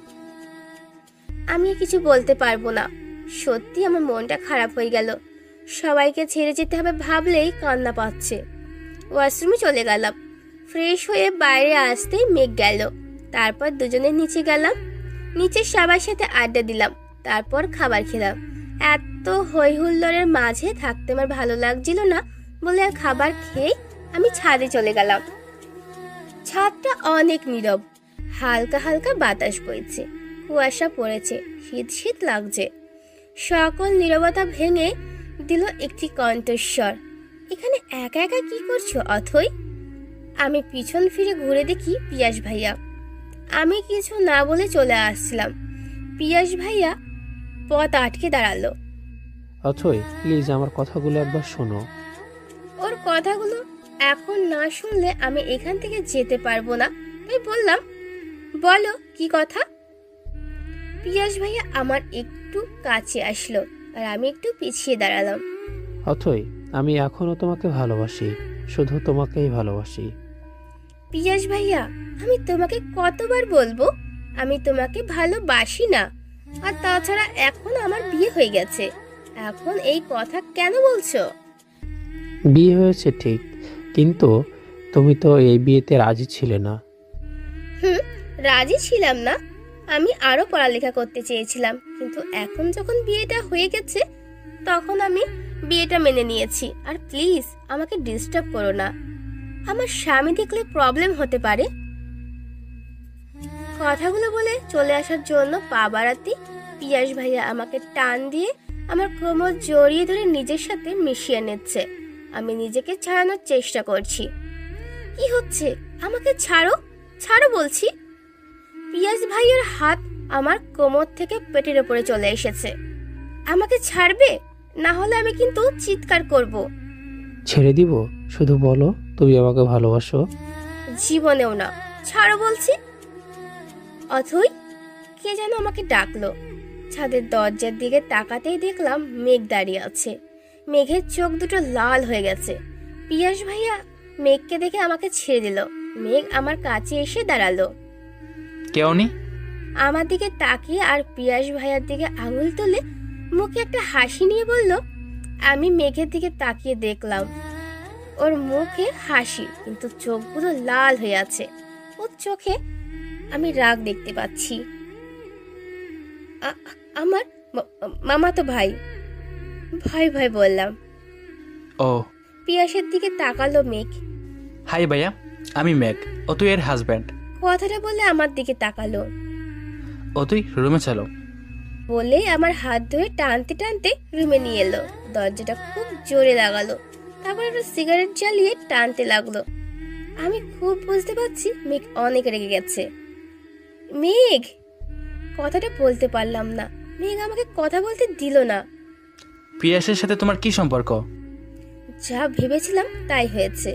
আমি কিছু বলতে পারবো না। সত্যি আমার মনটা খারাপ হয়ে গেল। সবাইকে ছেড়ে যেতে হবে ভাবলেই কান্না পাচ্ছে। ওয়াশরুমে চলে গেলাম। ফ্রেশ হয়ে বাইরে আসতেই মেঘ গেল। তারপর দুজনে নিচে গেলাম। নিচে সবার সাথে আড্ডা দিলাম, তারপর খাবার খেলাম। এত হই হুল্লোড়ের মাঝে থাকতে আমার ভালো লাগছিল না বলে আর খাবার খেয়ে আমি ছাদে চলে গেলাম। ছাদটা অনেক নীরব, হালকা হালকা বাতাস বইছে, কুয়াশা পড়েছে, শীত শীত লাগছে। সকল নীরবতা ভেঙে দিল একটি কণ্ঠস্বর, এখানে একা একা কি করছো অথই? আমি পিছন ফিরে ঘুরে দেখি পিয়াস ভাইয়া। আমি কিছু না বলে চলে আসছিলাম। পিয়াস ভাইয়া পথ আটকে দাঁড়ালো। অথই, প্লিজ আমার কথাগুলো একবার শোনো। ওর কথাগুলো এখন না শুনলে আমি এখান থেকে যেতে পারবো না, তাই বললাম, বলো কি কথা? পিয়াস ভাইয়া আমার একটু কাছে আসলো, আর আমি একটু পিছিয়ে দাঁড়ালাম। অথই, আমি এখনো তোমাকে ভালোবাসি, শুধু তোমাকেই ভালোবাসি। পিয়াস ভাইয়া, আমি তোমাকে কতবার বলবো আমি তোমাকে ভালোবাসি না? আর তাছাড়া এখন আমার বিয়ে হয়ে গেছে, এখন এই কথা কেন বলছো? বিয়ে হয়েছে ঠিক, কিন্তু তুমি তো এই বিয়েতে রাজি ছিলে না। রাজি ছিলাম না। আমি আরো পড়ালেখা করতে চেয়েছিলাম, কিন্তু এখন যখন বিয়েটা হয়ে গেছে তখন আমি বিয়েটা মেনে নিয়েছি। আর প্লিজ আমাকে ডিস্টার্ব করো না, আমার স্বামী দেখলে প্রবলেম হতে পারে। কথাগুলো বলে চলে আসার জন্য পা বাড়াতে পিয়াস ভাইয়া আমাকে টান দিয়ে আমার কোমর জড়িয়ে ধরে নিজের সাথে মিশিয়ে নিচ্ছে। আমি নিজেকে ছাড়ানোর চেষ্টা করছি। কি হচ্ছে? আমাকে ছাড়ো, ছাড়ো বলছি। পিয়াস ভাইয়ের হাত আমার কোমর থেকে পেটের উপরে চলে এসেছে। আমাকে ছাড়বে, না হলে আমি কিন্তু চিৎকার করব। ছেড়ে দিব, শুধু বলো তুমি আমাকে ভালোবাসো। জীবনেও না, ছাড়ো বলছি। অথই, কে যেন আমাকে ডাকলো। ছাদের দরজার দিকে তাকাতেই দেখলাম মেঘ দাঁড়িয়ে আছে। মেঘের চোখ দুটো লাল হয়ে গেছে। পিয়াস ভাইয়া মেঘকে দেখে আমাকে ছেড়ে দিল। মেঘ আমার কাছে এসে দাঁড়ালো। কেউ নেই? আমার দিকে তাকিয়ে আর পিয়াস ভাইয়ার দিকে আঙুল তুলে মুখে একটা হাসি নিয়ে বলল। আমি মেঘের দিকে তাকিয়ে দেখলাম, ওর মুখে হাসি, কিন্তু চোখগুলো লাল হয়ে আছে। ওর চোখে আমি রাগ দেখতে পাচ্ছি। আমার মামাতো ভাই, ভয় ভয় বললাম। ও। পিয়াসের দিকে তাকালো মেঘ। হাই ভাইয়া, আমি মেঘ, ও তুই এর হাজব্যান্ড। কথাটা বলে আমার দিকে তাকালো। ও তুই রুমে চলো বলে আমার হাত ধরে টানতে টানতে রুমে নিয়ে এলো। দরজাটা খুব জোরে লাগালো, তারপর একটা সিগারেট জ্বালিয়ে টানতে লাগলো। আমি খুব বুঝতে পারছি মেঘ অনেক রেগে গেছে। মেঘ, কথাটা বলতে পারলাম না। মেঘ আমাকে কথা বলতে দিল না। পিয়াসের সাথে তোমার কি সম্পর্ক? যা ভেবেছিলাম তাই হয়েছে,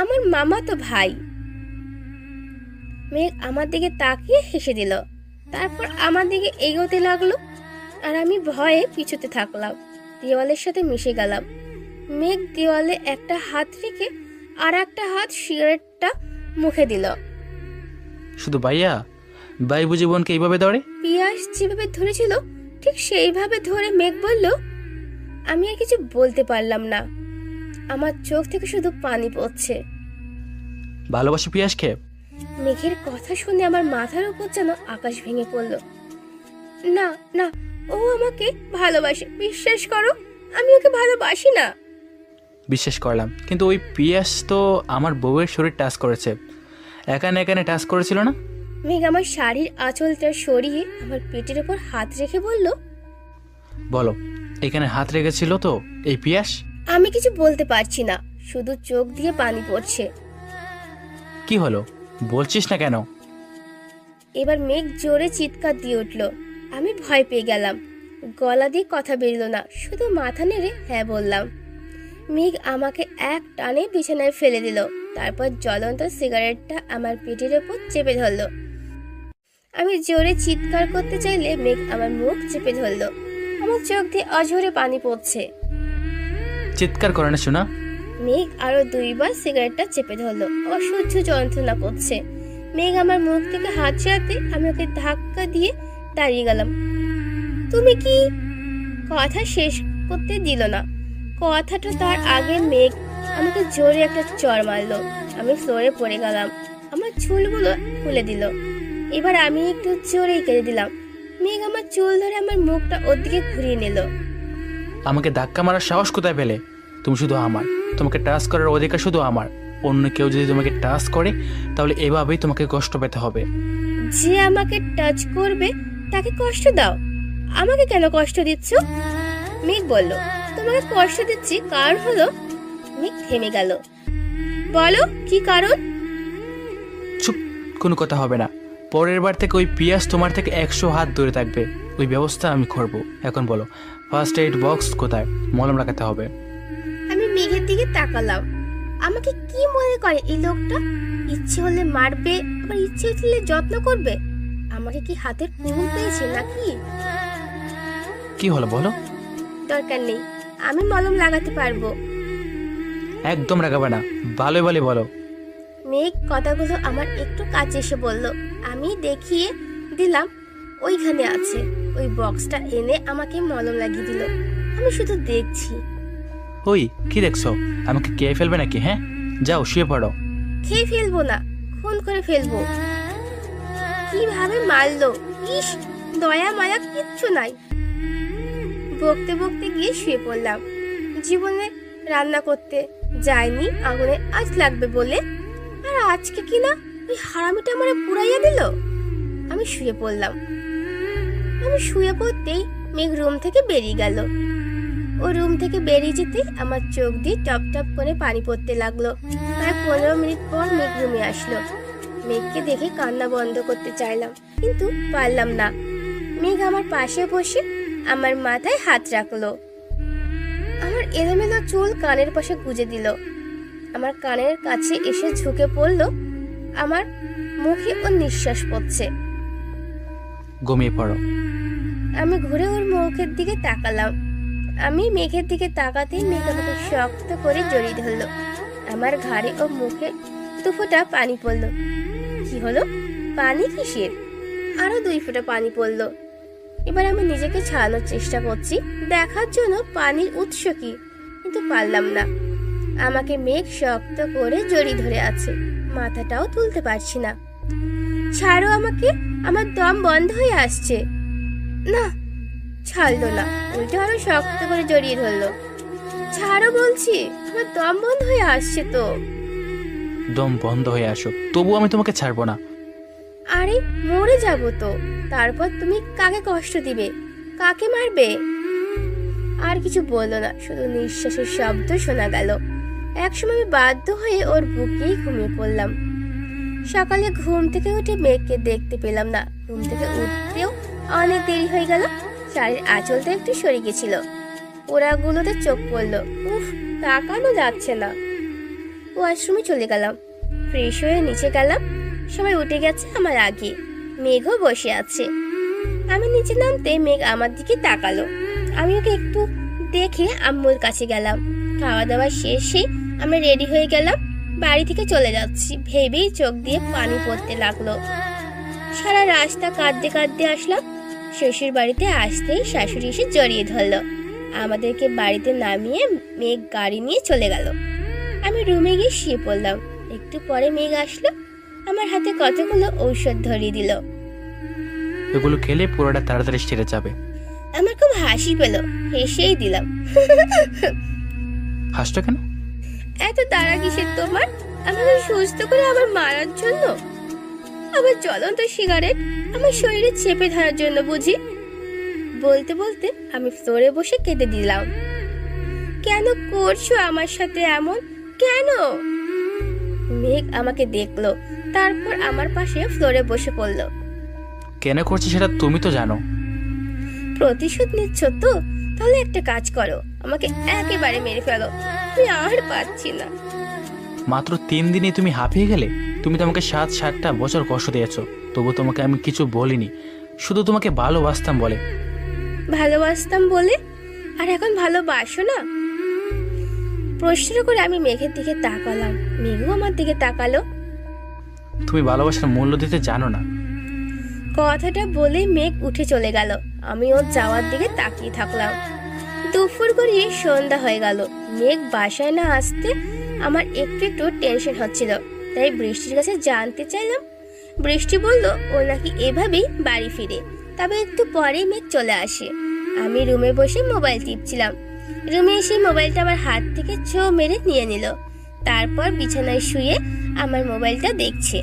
আমার মামাতো ভাই। মেঘ আমার দিকে তাকিয়ে হেসে দিল, তারপর আমার দিকে এগোতে লাগলো, আর আমি ভয়ে পিছুতে থাকলাম। দেওয়ালের সাথে মিশে গেলাম। মেঘ দেওয়ালে একটা হাত রেখে আর একটা হাত সিগারেটটা মুখে দিল। শুধু ভাইয়া, ভাই বুঝি বোনকে এইভাবে ধরে? পিয়াস যেভাবে ধরেছিল ঠিক সেইভাবে ধরে মেঘ বলল। আমি আর কিছু বলতে পারলাম না, আমার চোখ থেকে শুধু পানি পড়ছে। ভালোবাসি পিয়াসকে? মেঘের কথা শুনে আমার মাথার উপর যেন আকাশ ভেঙে পড়ল। না না, ও আমাকে ভালোবাসে, বিশ্বাস করো, আমি ওকে ভালোবাসি না। বিশ্বাস করলাম, কিন্তু ওই পিয়াস তো আমার বউয়ের শরীর টাচ করেছে, এখানে এখানে টাচ করেছিল না? মেঘ আমার শাড়ির আঁচলটা সরিয়ে আমার পেটের উপর হাত রেখে বলল। বলো, এখানে হাত রেখেছিল তো এই পিয়াস? আমি কিছু বলতে পারছি না, শুধু চোখ দিয়ে পানি পড়ছে। কি হলো, বলছিস না কেন? এবার মেঘ জোরে চিৎকার দিয়ে উঠল। আমি ভয় পেয়ে গেলাম, গলা দিয়ে কথা বেরোলো না, শুধু মাথা নেড়ে হ্যাঁ বললাম। মেঘ আমাকে এক টানে বিছানায় ফেলে দিল, তারপর জ্বলন্ত সিগারেটটা আমার পেটের ওপর চেপে ধরলো। আমি জোরে চিৎকার করতে চাইলে মেঘ আমার মুখ চেপে ধরলো। আমার চোখ দিয়ে অঝরে পানি পড়ছে। চিৎকার করে না শোনা? মেঘ আরো 2বার সিগারেটটা চেপে ধরলো। অসহ্য যন্ত্রণা করছে। মেঘ আমার মুখ থেকে হাত ছাড়াতে আমি ওকে ধাক্কা দিয়ে দাঁড়িয়ে গেলাম। তুমি কি? কথা শেষ করতে দিল না। কথাটা তার আগে মেঘ আমাকে জোরে একটা চড় মারলো। আমি ফ্লোরে পড়ে গেলাম। আমার চুলগুলো খুলে দিল। এবার আমি একটু জোরেই কেঁদে দিলাম। মেঘ আমার চুল ধরে আমার মুখটা ওর দিকে ঘুরিয়ে নিল। আমাকে ধাক্কা মারার সাহস কোথায় পেলে? তুমি শুধু আমার, তোমাকে টাচ করার অধিকার শুধু আমার। অন্য কেউ যদি তোমাকে টাচ করে তাহলে এভাবেই তোমাকে কষ্ট পেতে হবে। যে আমাকে টাচ করবে তাকে কষ্ট দাও, আমাকে কেন কষ্ট দিচ্ছ? মেঘ বলল, তোমাকে কষ্ট দিচ্ছি কারণ হলো। মেঘ থেমে গেল। বলো কি কারণ? চুপ, কোনো কথা হবে না। পরের বার থেকে ওই পিয়াস তোমার থেকে 100 হাত দূরে থাকবে, ওই ব্যবস্থা আমি করব। এখন বলো, ফার্স্ট এইড বক্স কোথায়? মলম লাগাতে হবে। আমি মেঘের দিকে তাকালাম। আমাকে কি মনে করে এই লোকটা? ইচ্ছে হলে মারবে, আবার ইচ্ছে হলে যত্ন করবে। আমাকে কি হাতের পুতুল পেয়েছে নাকি? কি হলো বলো? দরকার নেই, আমি মলম লাগাতে পারবো। একদম রাগাবে না, ভালো ভালো বলো। মেঘ কথাগুলো আমার একটু কাছে এসে বলল। আমি দেখিয়ে দিলাম ওইখানে আছে। ওই বক্সটা এনে আমাকে মলম লাগিয়ে দিল। আমি শুধু দেখছি। ওই কি দেখছো? আমাকে কে ফেলবে নাকি? হ্যাঁ, যাও শুয়ে পড়ো। খেয়ে ফেলবো না, খুন করে ফেলবো। কিভাবে মারলো! ইস, দয়া মায়া কিচ্ছু নাই। বকতে বকতে গিয়ে শুয়ে পড়লাম। জীবনে রান্না করতে যাইনি আগুনে আজ লাগবে বলে, আর আজকে কিনা ওই হারামিটা আমারে পুড়াইয়া দিল। আমি শুয়ে পড়লাম। আমি শুয়ে পড়তেই মেঘ রুম থেকে বেরিয়ে গেল। ও রুম থেকে বেরিয়ে যেতেই আমার চোখ দিয়ে টপ টপ করে পানি পড়তে লাগলো। প্রায় 15 মিনিট পর মেঘ রুমে আসলো। মেঘকে দেখে কান্না বন্ধ করতে চাইলাম, কিন্তু পারলাম না। মেঘ আমার পাশে বসে আমার মাথায় হাত রাখলো। আমার এলোমেলো চুল কানের পাশে গুজে দিল। আমার কানের কাছে এসে ঝুঁকে পড়লো। আমার মুখে ওর নিঃশ্বাস পড়ছে। ঘুমিয়ে পড়ো। আমি ঘুরে ওর মুখের দিকে তাকালাম। আমি মেঘের দিকে তাকাতেই মেঘ আমাকে শক্ত করে জড়িয়ে ধরলো। আমার ঘাড়ে ও মুখে 2 ফোঁটা পানি পড়লো। কি হলো? পানি কিসের? আরো 2 ফোঁটা পানি পড়লো। এবার আমি নিজেকে ছাড়ানোর চেষ্টা করছি, দেখার জন্য পানির উৎস কি, কিন্তু পারলাম না। আমাকে মেঘ শক্ত করে জড়িয়ে ধরে আছে, মাথাটাও তুলতে পারছি না। ছাড়ো আমাকে, আমার দম বন্ধ হয়ে আসছে। না, ছাড়লো না, উল্টো আরো শক্ত করে জড়িয়ে ধরলো। ছাড়ো বলছি, আমার দম বন্ধ হয়ে আসছে তো। দম বন্ধ হয়ে আসো, তবু আমি তোমাকে ছাড়বো না। আরে মরে যাব তো, তারপর তুমি কাকে কষ্ট দিবে, কাকে মারবে? আর কিছু বললো না, শুধু নিঃশ্বাসের শব্দ শোনা গেল। একসময় আমি বাধ্য হয়ে ওর বুকেই ঘুমিয়ে পড়লাম। সকালে ঘুম থেকে উঠে মেঘকে দেখতে পেলাম না। ঘুম থেকে উঠতেও অনেক দেরি হয়ে গেল। শাড়ির আঁচলটা একটু সরে গেছিল, ওরাগুলোতে চোখ পড়লো। উফ, তাকানো যাচ্ছে না। ওয়াশরুমে চলে গেলাম, ফ্রেশ হয়ে নিচে গেলাম। সবাই উঠে গেছে আমার আগে, মেঘও বসে আছে। আমি নিচে নামতে মেঘ আমার দিকে তাকালো। আমি ওকে একটু দেখে আম্মুর কাছে গেলাম। খাওয়া দাওয়া শেষে আমরা রেডি হয়ে গেলাম। বাড়ি থেকে চলে যাচ্ছি ভেবেই চোখ দিয়ে পানি পড়তে লাগলো। সারা রাস্তা কাঁদতে কাঁদতে আসলাম। শ্বশুর বাড়িতে আসতেই শাশুড়ি এসে জড়িয়ে ধরলো। আমাদেরকে বাড়িতে নামিয়ে মেঘ গাড়ি নিয়ে চলে গেল। আমি রুমে গিয়ে শুয়ে পড়লাম। একটু পরে মেঘ আসলো, আমার হাতে কতগুলো ঔষধ ধরিয়ে দিল। এগুলো খেলে পুরোটা তাড়াতাড়ি সেরে যাবে। আমার খুব হাসি পেল, হেসেই দিলাম। হাসছো কেন? এত তাড়া কিসের তোমার? আমাকে সুস্থ করে আবার মারার জন্য? আবার জ্বলন্ত সিগারেট আমার শরীরে চেপে ধরার জন্য বুঝি? বলতে বলতে আমি ফ্লোরে বসে কেঁদে দিলাম। কেন করছো আমার সাথে এমন? কেন? মেঘ আমাকে দেখলো, তারপর আমার পাশে ফ্লোরে বসে পড়লো। কেন করছি সেটা তুমি তো জানো। প্রতিশোধ নিচ্ছ তো? তাহলে একটা কাজ করো, আমাকে একেবারে মেরে ফেলো। আমি আর পাচ্ছি না। মাত্র 3 দিনে তুমি হাঁপিয়ে গেলে? তুমি তো আমাকে 7-7টা বছর কষ্ট দিয়েছো, তবু তোমাকে আমি কিছু বলিনি, শুধু তোমাকে ভালোবাসতাম বলে। ভালোবাসতাম বলে? আর এখন ভালোবাসো না? প্রশ্ন করে আমি মেঘের দিকে তাকালাম, মেঘও আমার দিকে তাকালো। তুমি ভালোবাসার মূল্য দিতে জানো না। কথাটা বলে মেঘ উঠে চলে গেল। আমি ওর যাওয়ার দিকে তাকিয়ে থাকলাম। দুপুর গড়িয়ে সন্ধ্যা হয়ে গেল। মেঘ বাসায় না আসতে আমার একটু একটু টেনশন হচ্ছিল, তাই বৃষ্টির কাছে জানতে চাইলাম। বৃষ্টি বলল ও নাকি এভাবেই বাড়ি ফিরে, তবে একটু পরেই মেঘ চলে আসে। আমি রুমে বসে মোবাইল টিপছিলাম। রুমে এসে মোবাইলটা আমার হাত থেকে ছো মেরে নিয়ে নিল। তারপর বিছানায় শুয়ে আমার মোবাইলটা দেখছে।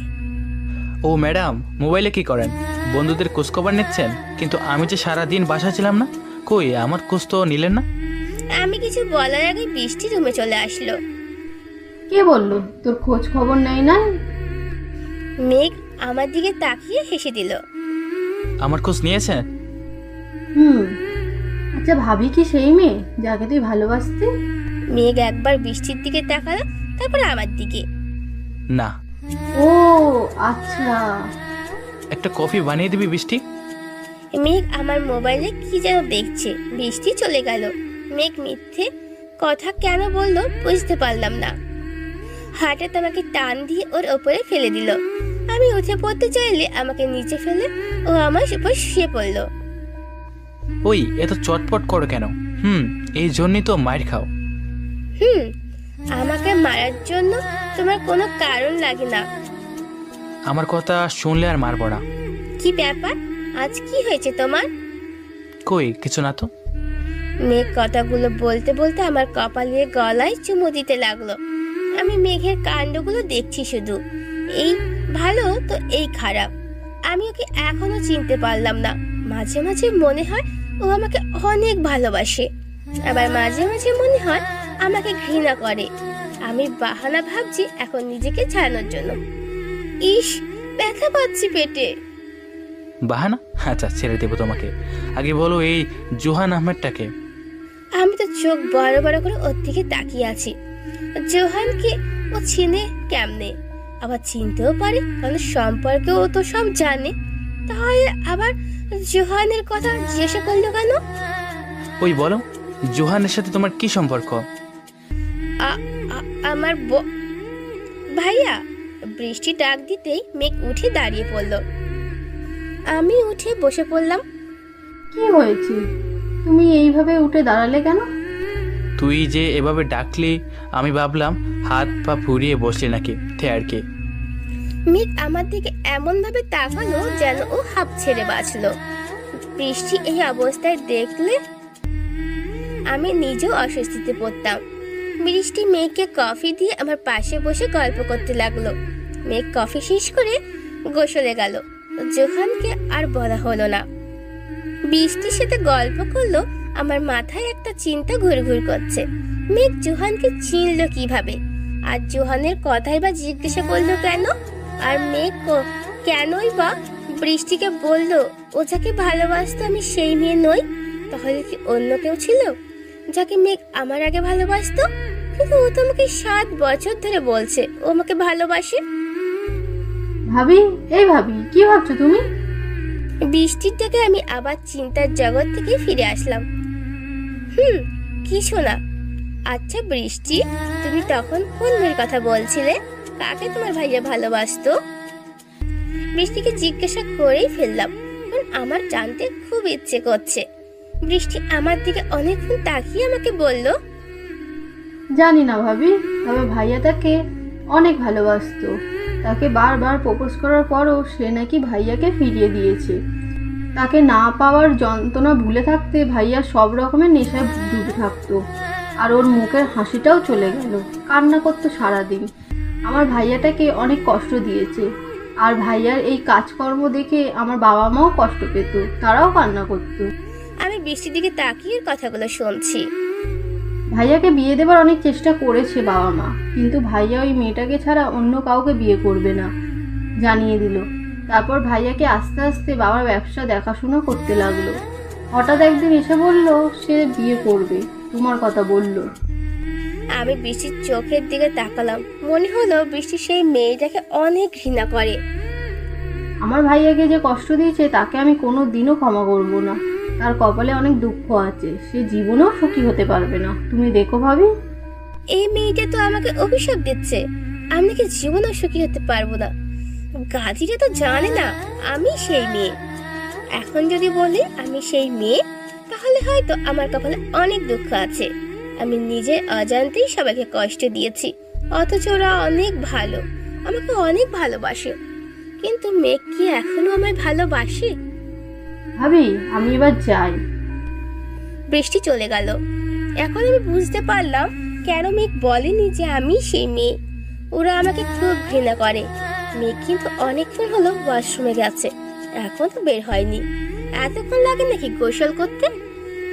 ও ম্যাডাম, মোবাইলে কি করেন? বন্ধুদের খোঁজখবর নিচ্ছেন? কিন্তু আমি যে সারাদিন বাসা ছিলাম না, কই আমার খোঁজ তো নিলেন না? আমি কিছু বলার আগে বৃষ্টি রুমে চলে আসলো। কে বললো তোর খোঁজ খবর নেই না? মেঘ আমার দিকে তাকিয়ে হেসে দিল। আমার খোঁজ নিয়েছেন? আচ্ছা, ভাবি কি সেই মেয়ে যাকে তুই ভালোবাসতি? মেঘ একবার বৃষ্টির দিকে তাকালো, তারপর আমার দিকে। না। ও আচ্ছা। একটা কফি বানিয়ে দিবি বৃষ্টি? মেঘ আমার মোবাইলে কি যেন দেখছে। বৃষ্টি চলে গেল। মেঘ মিথ্যে কথা কেন বললো বুঝতে পারলাম না। হঠাৎ আমাকে টান দিয়ে ওর ওপরে ফেলে দিল। আমি উঠে পড়তে চাইলে আমাকে নিচে ফেলে ও আমার উপর শুয়ে পড়লো। ওই এত চটপট করো কেন? এই জন্যই তো মার খাও। আমাকে মারার জন্য তোমার কোনো কারণ লাগে না। আমার কথা শুনলে আর মারবো না। কি ব্যাপার? আজ কি হয়েছে তোমার? কই কিছু না তো। মেঘ কথাগুলো বলতে বলতে আমার কপালে গলায় চুমু দিতে লাগলো। আমি মেঘের কাণ্ডগুলো দেখছি শুধু। এই ভালো তো এই খারাপ। আমি ওকে এখনো চিনতে পারলাম না। মাঝে মাঝে মনে হয় ও আমাকে অনেক ভালোবাসে, আবার মাঝে মাঝে মনে হয় আমাকে ঘৃণা করে। আমি বাহানা ভাবছি এখন নিজেকে ছাড়ানোর জন্য। ইস, ব্যথা পাচ্ছি পেটে। বাহানা? আচ্ছা ছেড়ে দেবো তোমাকে। আগে বলো এই জোহান আহমেদটাকে? আমি তো চোখ বড় বড় করে ওর দিকে তাকিয়ে আছি। জোহানকে ও চিনে কেমনে? আবার চিনতেও পারে, কারণ সম্পর্কে ও তো সব জানে। তাহলে আবার জোহানের কথা জিজ্ঞাসা করলো কেন? ওই বলো, জোহানের সাথে তোমার কি সম্পর্ক? আমার ভাইয়া। বৃষ্টি ডাক দিতেই মেঘ উঠে দাঁড়িয়ে পড়লো। আমি উঠে বসে পড়লাম। কি হয়েছে? তুমি এইভাবে উঠে দাঁড়ালে কেন? তুই যে এভাবে ডাকলি আমি ভাবলাম হাত পা ফুরিয়ে বসলি নাকি, তে আর কি। মেঘ আমার দিকে এমন ভাবে তাকালো যেন ও হাঁপ ছেড়ে বাঁচলো। বৃষ্টি এই অবস্থায় দেখলে আমি নিজেও অস্বস্তিতে পড়তাম। বৃষ্টি মেঘকে কফি দিয়ে আমার পাশে বসে গল্প করতে লাগলো। মেঘ কফি শেষ করে গোসলে গেল। জোহানকে আর বলা হলো না। বৃষ্টির সাথে গল্প করলো। আমার মাথায় একটা চিন্তা ঘুরঘুর করছে। মেঘ জোহানকে চিনল কিভাবে? আর জোহানের কথাই বা জিজ্ঞাসা করলো কেন? আর মেঘ কেনই বা বৃষ্টিকে বললো ও যাকে ভালোবাসতো আমি সেই মেয়ে নই? তাহলে কি অন্য কেউ ছিল যাকে মেঘ আমার আগে ভালোবাসতো? কিন্তু ও তো আমাকে 7 বছর ধরে বলছে ও আমাকে ভালোবাসে। ভাবি, এই ভাবি, কি ভাবছো তুমি? বৃষ্টির থেকে আমি আবার চিন্তার জগৎ থেকে ফিরে আসলাম। কিছু না। আচ্ছা বৃষ্টি, তুমি তুমি তখন কোন মেয়ের কথা বলছিলে? কাকে তোমার ভাইয়া ভালোবাসতো? বৃষ্টিকে জিজ্ঞাসা করেই ফেললাম, কারণ আমার জানতে খুব ইচ্ছে করছে। বৃষ্টি আমার দিকে অনেকক্ষণ তাকিয়ে আমাকে বলল, জানি না ভাবি, তবে ভাইয়া তাকে অনেক ভালোবাসতো। তাকে বারবার প্রপোজ করার পরও সে নাকি ভাইয়াকে ফিরিয়ে দিয়েছে। তাকে না পাওয়ার যন্ত্রণা ভুলে থাকতে ভাইয়া সব রকমের নেশায় ডুবে থাকতো। আর ওর মুখের হাসিটাও চলে গেল, কান্না করতো সারাদিন। আমার ভাইয়াটাকে অনেক কষ্ট দিয়েছে। আর ভাইয়ার এই কাজকর্ম দেখে আমার বাবা মাও কষ্ট পেত, তারাও কান্না করতো। আমি বৃষ্টির দিকে তাকিয়ে কথাগুলো শুনছি। ভাইয়াকে বিয়ে দেবার অনেক চেষ্টা করেছে বাবা মা, কিন্তু ভাইয়া ওই মেয়েটাকে ছাড়া অন্য কাউকে বিয়ে করবে না জানিয়ে দিল। তারপর ভাইয়াকে আস্তে আস্তে বাবার ব্যবসা দেখাশোনা করতে লাগলো। হঠাৎ একদিন এসে বলল সে বিয়ে করবে, তোমার কথা বলল। আমি বৃষ্টির চোখের দিকে তাকালাম, মনে হলো বৃষ্টি সেই মেয়েটাকে অনেক ঘৃণা করে। আমার ভাইয়াকে যে কষ্ট দিয়েছে তাকে আমি কোনো দিনও ক্ষমা করব না। তার কপালে অনেক দুঃখ আছে, সে জীবনেও সুখী হতে পারবে না। তুমি দেখো ভাবি। এই মেয়েটা তো আমাকে অভিশাপ দিচ্ছে, আমি নাকি জীবনেও সুখী হতে পারবো না। গাদিটা তো জানে না আমি সেই মেয়ে। এখন যদি বলি আমি সেই মেয়ে, তাহলে হয়তো আমার কপালে অনেক দুঃখ আছে। আমি নিজের অজান্তেই সবাইকে কষ্ট দিয়েছি, অথচ ওরা অনেক ভালো, আমাকে অনেক ভালোবাসে। কিন্তু মেঘ কি এখনো আমায় ভালোবাসে? ভাবি আমি এবার যাই। বৃষ্টি চলে গেল। এখন আমি বুঝতে পারলাম কেন মেঘ বলেনি যে আমি সেই মেয়ে। ওরা আমাকে খুব ঘৃণা করে। মেঘ কিন্তু অনেকক্ষণ হলো ওয়াশরুমে গেছে, এখনো বের হয়নি। এতক্ষণ লাগে নাকি গোসল করতে?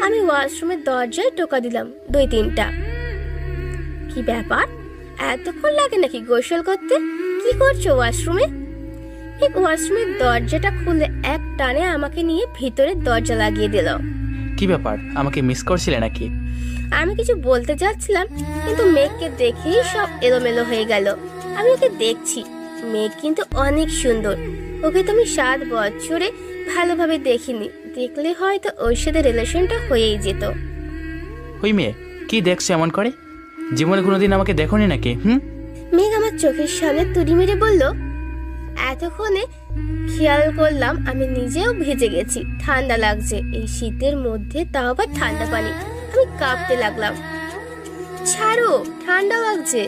আমি ওয়াশরুমের দরজায় টোকা দিলাম 2-3টা। কি ব্যাপার, এতক্ষণ লাগে নাকি গোসল করতে? কি করছো ওয়াশরুমে? ঠিক ওয়াশরুমের দরজাটা খুলে এক টানে আমাকে নিয়ে ভিতরে দরজা লাগিয়ে দিল। কি ব্যাপার, আমাকে মিস করছিলে নাকি? আমি কিছু বলতে যাচ্ছিলাম, কিন্তু মেঘকে দেখেই সব এলোমেলো হয়ে গেল। আমি ওকে দেখছি, মেঘ কিন্তু অনেক সুন্দর। ওকে তো আমি 7 বছরে ভালোভাবে দেখিনি, দেখলে হয়তো ওর সাথে রিলেশনটা হয়েই যেত। ওই মেয়ে কি দেখছো এমন করে? জীবনে কোনোদিন আমাকে দেখোনি নাকি? মেঘ আমার চোখের সামনে তুড়ি মেরে বলল, এতক্ষণে খেয়াল করলাম আমি নিজেও ভিজে গেছি, ঠান্ডা লাগছে। এই শীতের মধ্যে তাও আবার ঠান্ডা পানি। আমি কাঁপতে লাগলাম। ছাড়ো, ঠান্ডা লাগছে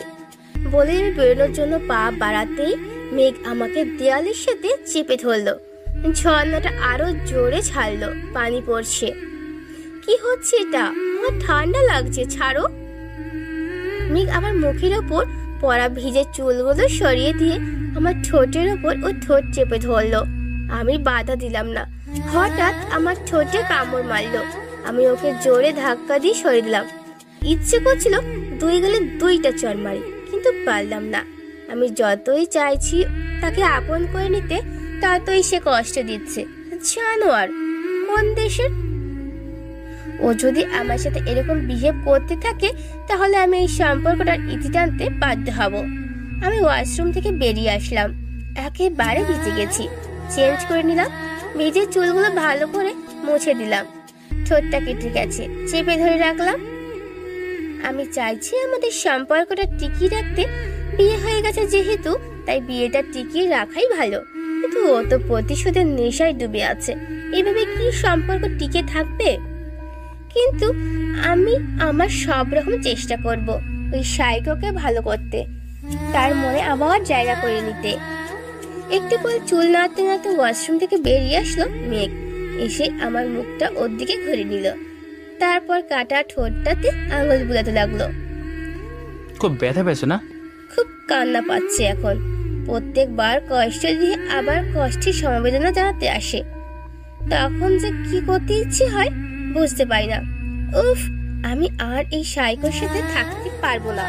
বলে আমি বেরোনোর জন্য পা বাড়াতেই মেঘ আমাকে দেয়ালের সাথে চেপে ধরলো। ঝর্ণাটা আরো জোরে ছাড়লো, পানি পড়ছে। কি হচ্ছে এটা? আমার ঠান্ডা লাগছে, ছাড়ো। মেঘ আমার মুখের ওপর পড়া ভিজে চুলগুলো সরিয়ে দিয়ে আমার ঠোঁটের ওপর ও ঠোঁট চেপে ধরলো। আমি বাধা দিলাম না। হঠাৎ আমার ঠোঁটে কামড় মারলো। আমি ওকে জোরে ধাক্কা দিয়ে সরিয়ে দিলাম। ইচ্ছে করছিল 2 গালে 2টা চড় মারি, কিন্তু পারলাম না। আমি যতই চাইছি তাকে আপন করে নিতে, ততই সে কষ্ট দিচ্ছে। জানোয়ার কোন দেশের! ও যদি আমার সাথে এরকম বিহেভ করতে থাকে, তাহলে আমি এই সম্পর্কটার ইতি টানতে বাধ্য হব। আমি ওয়াশরুম থেকে বেরিয়ে আসলাম, একেবারে ভিজে গেছি। চেঞ্জ করে নিলাম, ভিজের চুলগুলো ভালো করে মুছে দিলাম। ঠোঁটটা কেটে গেছে, চেপে ধরে রাখলাম। আমি চাইছি আমাদের সম্পর্কটা টিকিয়ে রাখতে। বিয়ে হয়ে গেছে যেহেতু, তাই বিয়েটা টিকিয়ে রাখাই ভালো। কিন্তু ও তো প্রতিশোধের নেশায় ডুবে আছে, এভাবে কি সম্পর্ক টিকে থাকবে? কিন্তু আমি আমার সব রকম চেষ্টা করব ওই সাইকোকে ভালো করতে, তার মনে আবার জায়গা করে নিতে। একটু পরে চুল নাড়তে নাড়তে ওয়াশরুম থেকে বেরিয়ে আসলো মেঘ। এসে আমার মুখটা ওর দিকে ঘুরে নিল, তারপর কাটা ঠোঁটটাতে আঙুল বুলাতে লাগলো। খুব ব্যথা পেয়েছো না? খুব কান্না পাচ্ছে এখন। প্রত্যেকবার কষ্ট দিয়ে আবার কষ্টের সমবেদনা জানাতে আসে, তখন যে কি করতে ইচ্ছে হয় বুঝতে পারি না। উফ, আমি আর এই সাইকোর সাথে থাকতে পারবো না।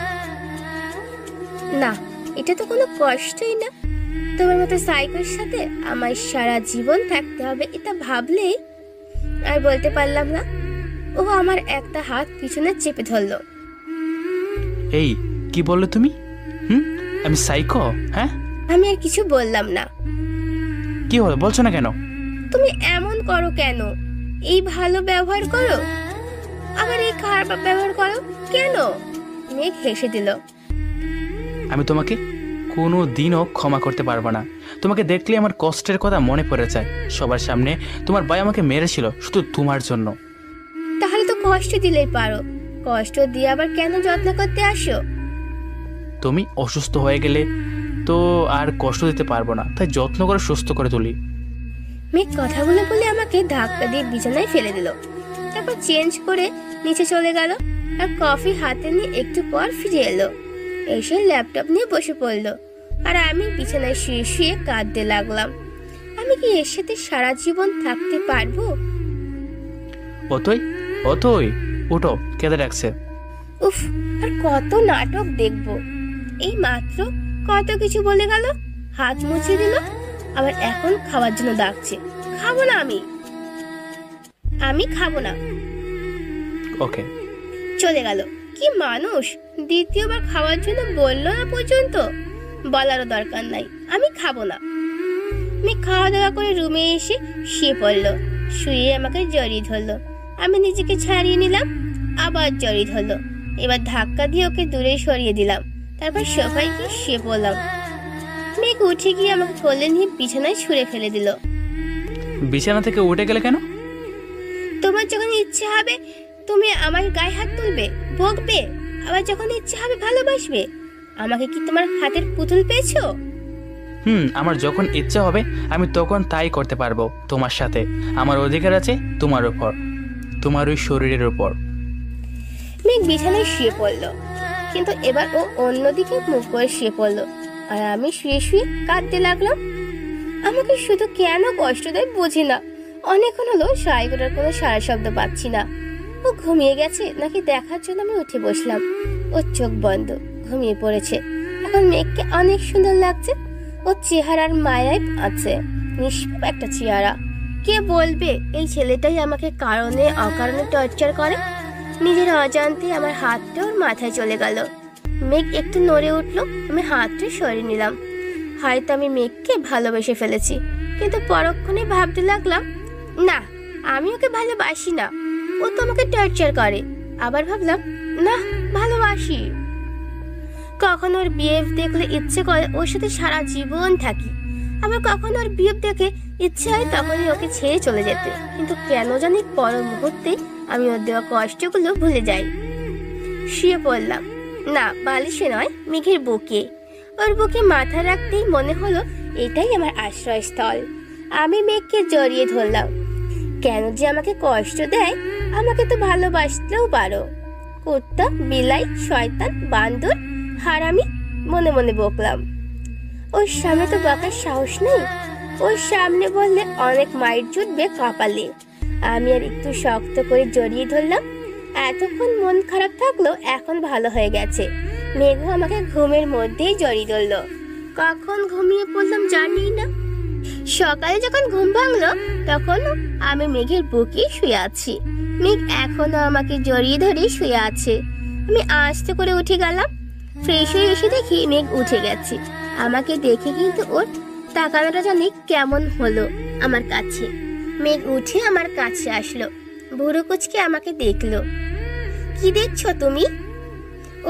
না, এটা তো কোনো কষ্টই না। তোমার মতো সাইকোর সাথে আমার সারা জীবন থাকতে হবে, এটা ভাবলেই আর বলতে পারলাম না। ও আমার একটা হাত পিছনে চেপে ধরলো। এই কি বললে তুমি? আমি সাইকো? হ্যাঁ, আমি আর কিছু বললাম না। কি হলো, বলছো না কেন? তুমি এমন করো কেন? এই ভালো ব্যবহার করো, আবার এই খারাপ ব্যবহার করো কেন? মেঘ হেসে দিল। আমি তোমাকে কোনো দিনও ক্ষমা করতে পারবো না। তোমাকে দেখলে আমার কষ্টের কথা মনে পড়ে যায়। সবার সামনে তোমার ভাই আমাকে মেরেছিল শুধু তোমার জন্য। তাহলে তো কষ্ট দিলেই পারো, কষ্ট দিয়ে আবার কেন যত্ন করতে আসো? তুমি অসুস্থ হয়ে গেলে তো আর কষ্ট দিতে পারবো না, তাই যত্ন করে সুস্থ করে তুলি। মেঘ কথাগুলো বলে আমাকে ধাক্কা দিয়ে বিছানায় ফেলে দিল। তারপর চেঞ্জ করে নিচে চলে গেল আর কফি হাতে নিয়ে একটু পর ফিরে এলো। এসে ল্যাপটপ নিয়ে বসে পড়লো আর আমি বিছানায় শুয়ে শুয়ে কাঁদতে লাগলাম। আমি কি এর সাথে সারা জীবন থাকতে পারবো? অতই অতই উঠো, কেঁদে রাখছে। উফ, আর কত নাটক দেখবো? এই মাত্র কত কিছু বলে গেল, হাত মুছে দিল, আবার এখন খাওয়ার জন্য ডাকছে। খাবো না আমি খাবো না। ওকে, চলে গেল। কি মানুষ, দ্বিতীয়বার খাওয়ার জন্য বললো না পর্যন্ত, বলারও দরকার নাই আমি খাবো না। আমি খাওয়া দাওয়া করে রুমে এসে শুয়ে পড়লো। শুয়ে আমাকে জড়িয়ে ধরলো। আমি নিজেকে ছাড়িয়ে নিলাম, আবার জড়িয়ে ধরলো। এবার ধাক্কা দিয়ে ওকে দূরে সরিয়ে দিলাম। তারপর সোফায় গিয়ে শুয়ে পড়লাম। মেঘ উঠে গিয়ে আমাকে কোলে নিয়ে বিছানায় ছুঁড়ে ফেলে দিল। বিছানা থেকে উঠে গেলে কেন? তোমার যখন ইচ্ছে হবে তুমি আমার গায়ে হাত তুলবে, বকবে, আবার যখন ইচ্ছে হবে ভালোবাসবে। আমাকে কি তোমার হাতের পুতুল পেয়েছো? আমার যখন ইচ্ছা হবে আমি তখন তাই করতে পারবো তোমার সাথে। আমার অধিকার আছে তোমার উপর, তোমার ওই শরীরের উপর। মেঘ বিছানায় শুয়ে পড়লো, কিন্তু এবার ও অন্যদিকে মুখ করে শুয়ে পড়লো আর আমি শুয়ে শুয়ে কাঁদতে লাগলাম। আমাকে শুধু কেন কষ্ট দেয় বুঝি না। অনেকক্ষণ হলো সাইগোটার কোনো সারা শব্দ পাচ্ছি না। ও ঘুমিয়ে গেছে নাকি দেখার জন্য আমি উঠে বসলাম। ওর চোখ বন্ধ, ঘুমিয়ে পড়েছে। এখন মেঘকে অনেক সুন্দর লাগছে। ওর চেহারার মায়ায় আছে, নিষ্পাপ একটা চেহারা। কে বলবে এই ছেলেটাই আমাকে কারণে অকারণে টর্চার করে? নিজের অজান্তে আমার হাতটা ওর মাথায় চলে গেল। মেঘ একটু নড়ে উঠলো, আমি হাতটা সরিয়ে নিলাম। হয়তো আমি মেঘকে ভালোবেসে ফেলেছি, কিন্তু পরক্ষণে ভাবতে লাগলাম না, আমি ওকে ভালোবাসি না, ও তো আমাকে টর্চার করে। আবার ভাবলাম না, ভালোবাসি। কখনো ওর বিহেভ দেখলে ইচ্ছে করে ওর সাথে সারা জীবন থাকি, আবার কখনো ওর বিহেভ দেখে ইচ্ছে হয় তখনই ওকে ছেড়ে চলে যেতে। কিন্তু কেন জানি পর মুহূর্তে আমি ওর দেওয়া কষ্টগুলো ভুলে যাই। শুয়ে পড়লাম, না বালিশে নয়, মেঘের বুকে। ওর বুকে মাথা রাখতেই মনে হলো এটাই আমার আশ্রয়স্থল। আমি মেঘকে জড়িয়ে ধরলাম। কেন যে আমাকে কষ্ট দেয়? আমাকে তো ভালোবাসতেও পারো। কুত্তা, বিলাই, শয়তান, বান্দর, হারামি মনে মনে বকলাম। ওর সামনে তো বকার সাহস নেই। ওর সামনে বললে অনেক মাইর জুটবে কপালে। আমি আর একটু শক্ত করে জড়িয়ে ধরলাম। এতক্ষণ মন খারাপ থাকলো, এখন ভালো হয়ে গেছে। মেঘ আমাকে ঘুমের মধ্যেই জড়িয়ে ধরলো। কখন ঘুমিয়ে পড়লাম জানি না। সকালে যখন ঘুম ভাঙলো তখন আমি মেঘের বুকে শুয়ে আছি। মেঘ এখনো আমাকে জড়িয়ে ধরে শুয়ে আছে। আমি আস্তে করে উঠে গেলাম। ফ্রেশ হয়ে এসে দেখি মেঘ উঠে গেছে। আমাকে দেখে কিন্তু ওর তাকানোটা জানি কেমন হলো আমার কাছে। মেঘ উঠে আমার কাছে আসলো, বুড়ো কুচকে আমাকে দেখলো। কি দেখছো তুমি?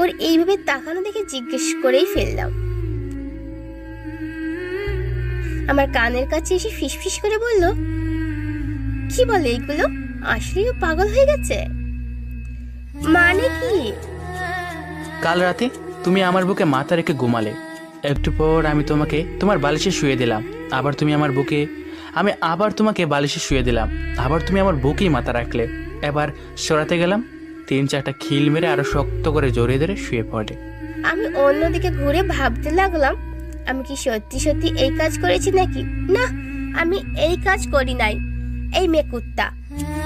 ওর এইভাবে তাকানো দেখে জিজ্ঞেস করেই ফেললাম। আমার কানের কাছে এসে ফিসফিস করে বলল, কি বলে এইগুলো? আসলেও পাগল হয়ে গেছে? মানে কি? কাল রাতে তুমি আমার বুকে মাথা রেখে ঘুমালে, একটু পর আমি তোমাকে তোমার বালিশে শুয়ে দিলাম, আবার তুমি আমার বুকে, আমি আবার তোমাকে বালিশে শুয়ে দিলাম, আবার তুমি আমার বুকেই মাথা রাখলে। এবার সরাতে গেলাম, 3-4টা খিল মেরে আরো শক্ত করে জড়িয়ে ধরে শুয়ে পড়ে। আমি অন্যদিকে ঘুরে ভাবতে লাগলাম, আমি কি সত্যি সত্যি এই কাজ করেছি নাকি? না, আমি এই কাজ করি নাই। এই মেয়ে কুত্তা,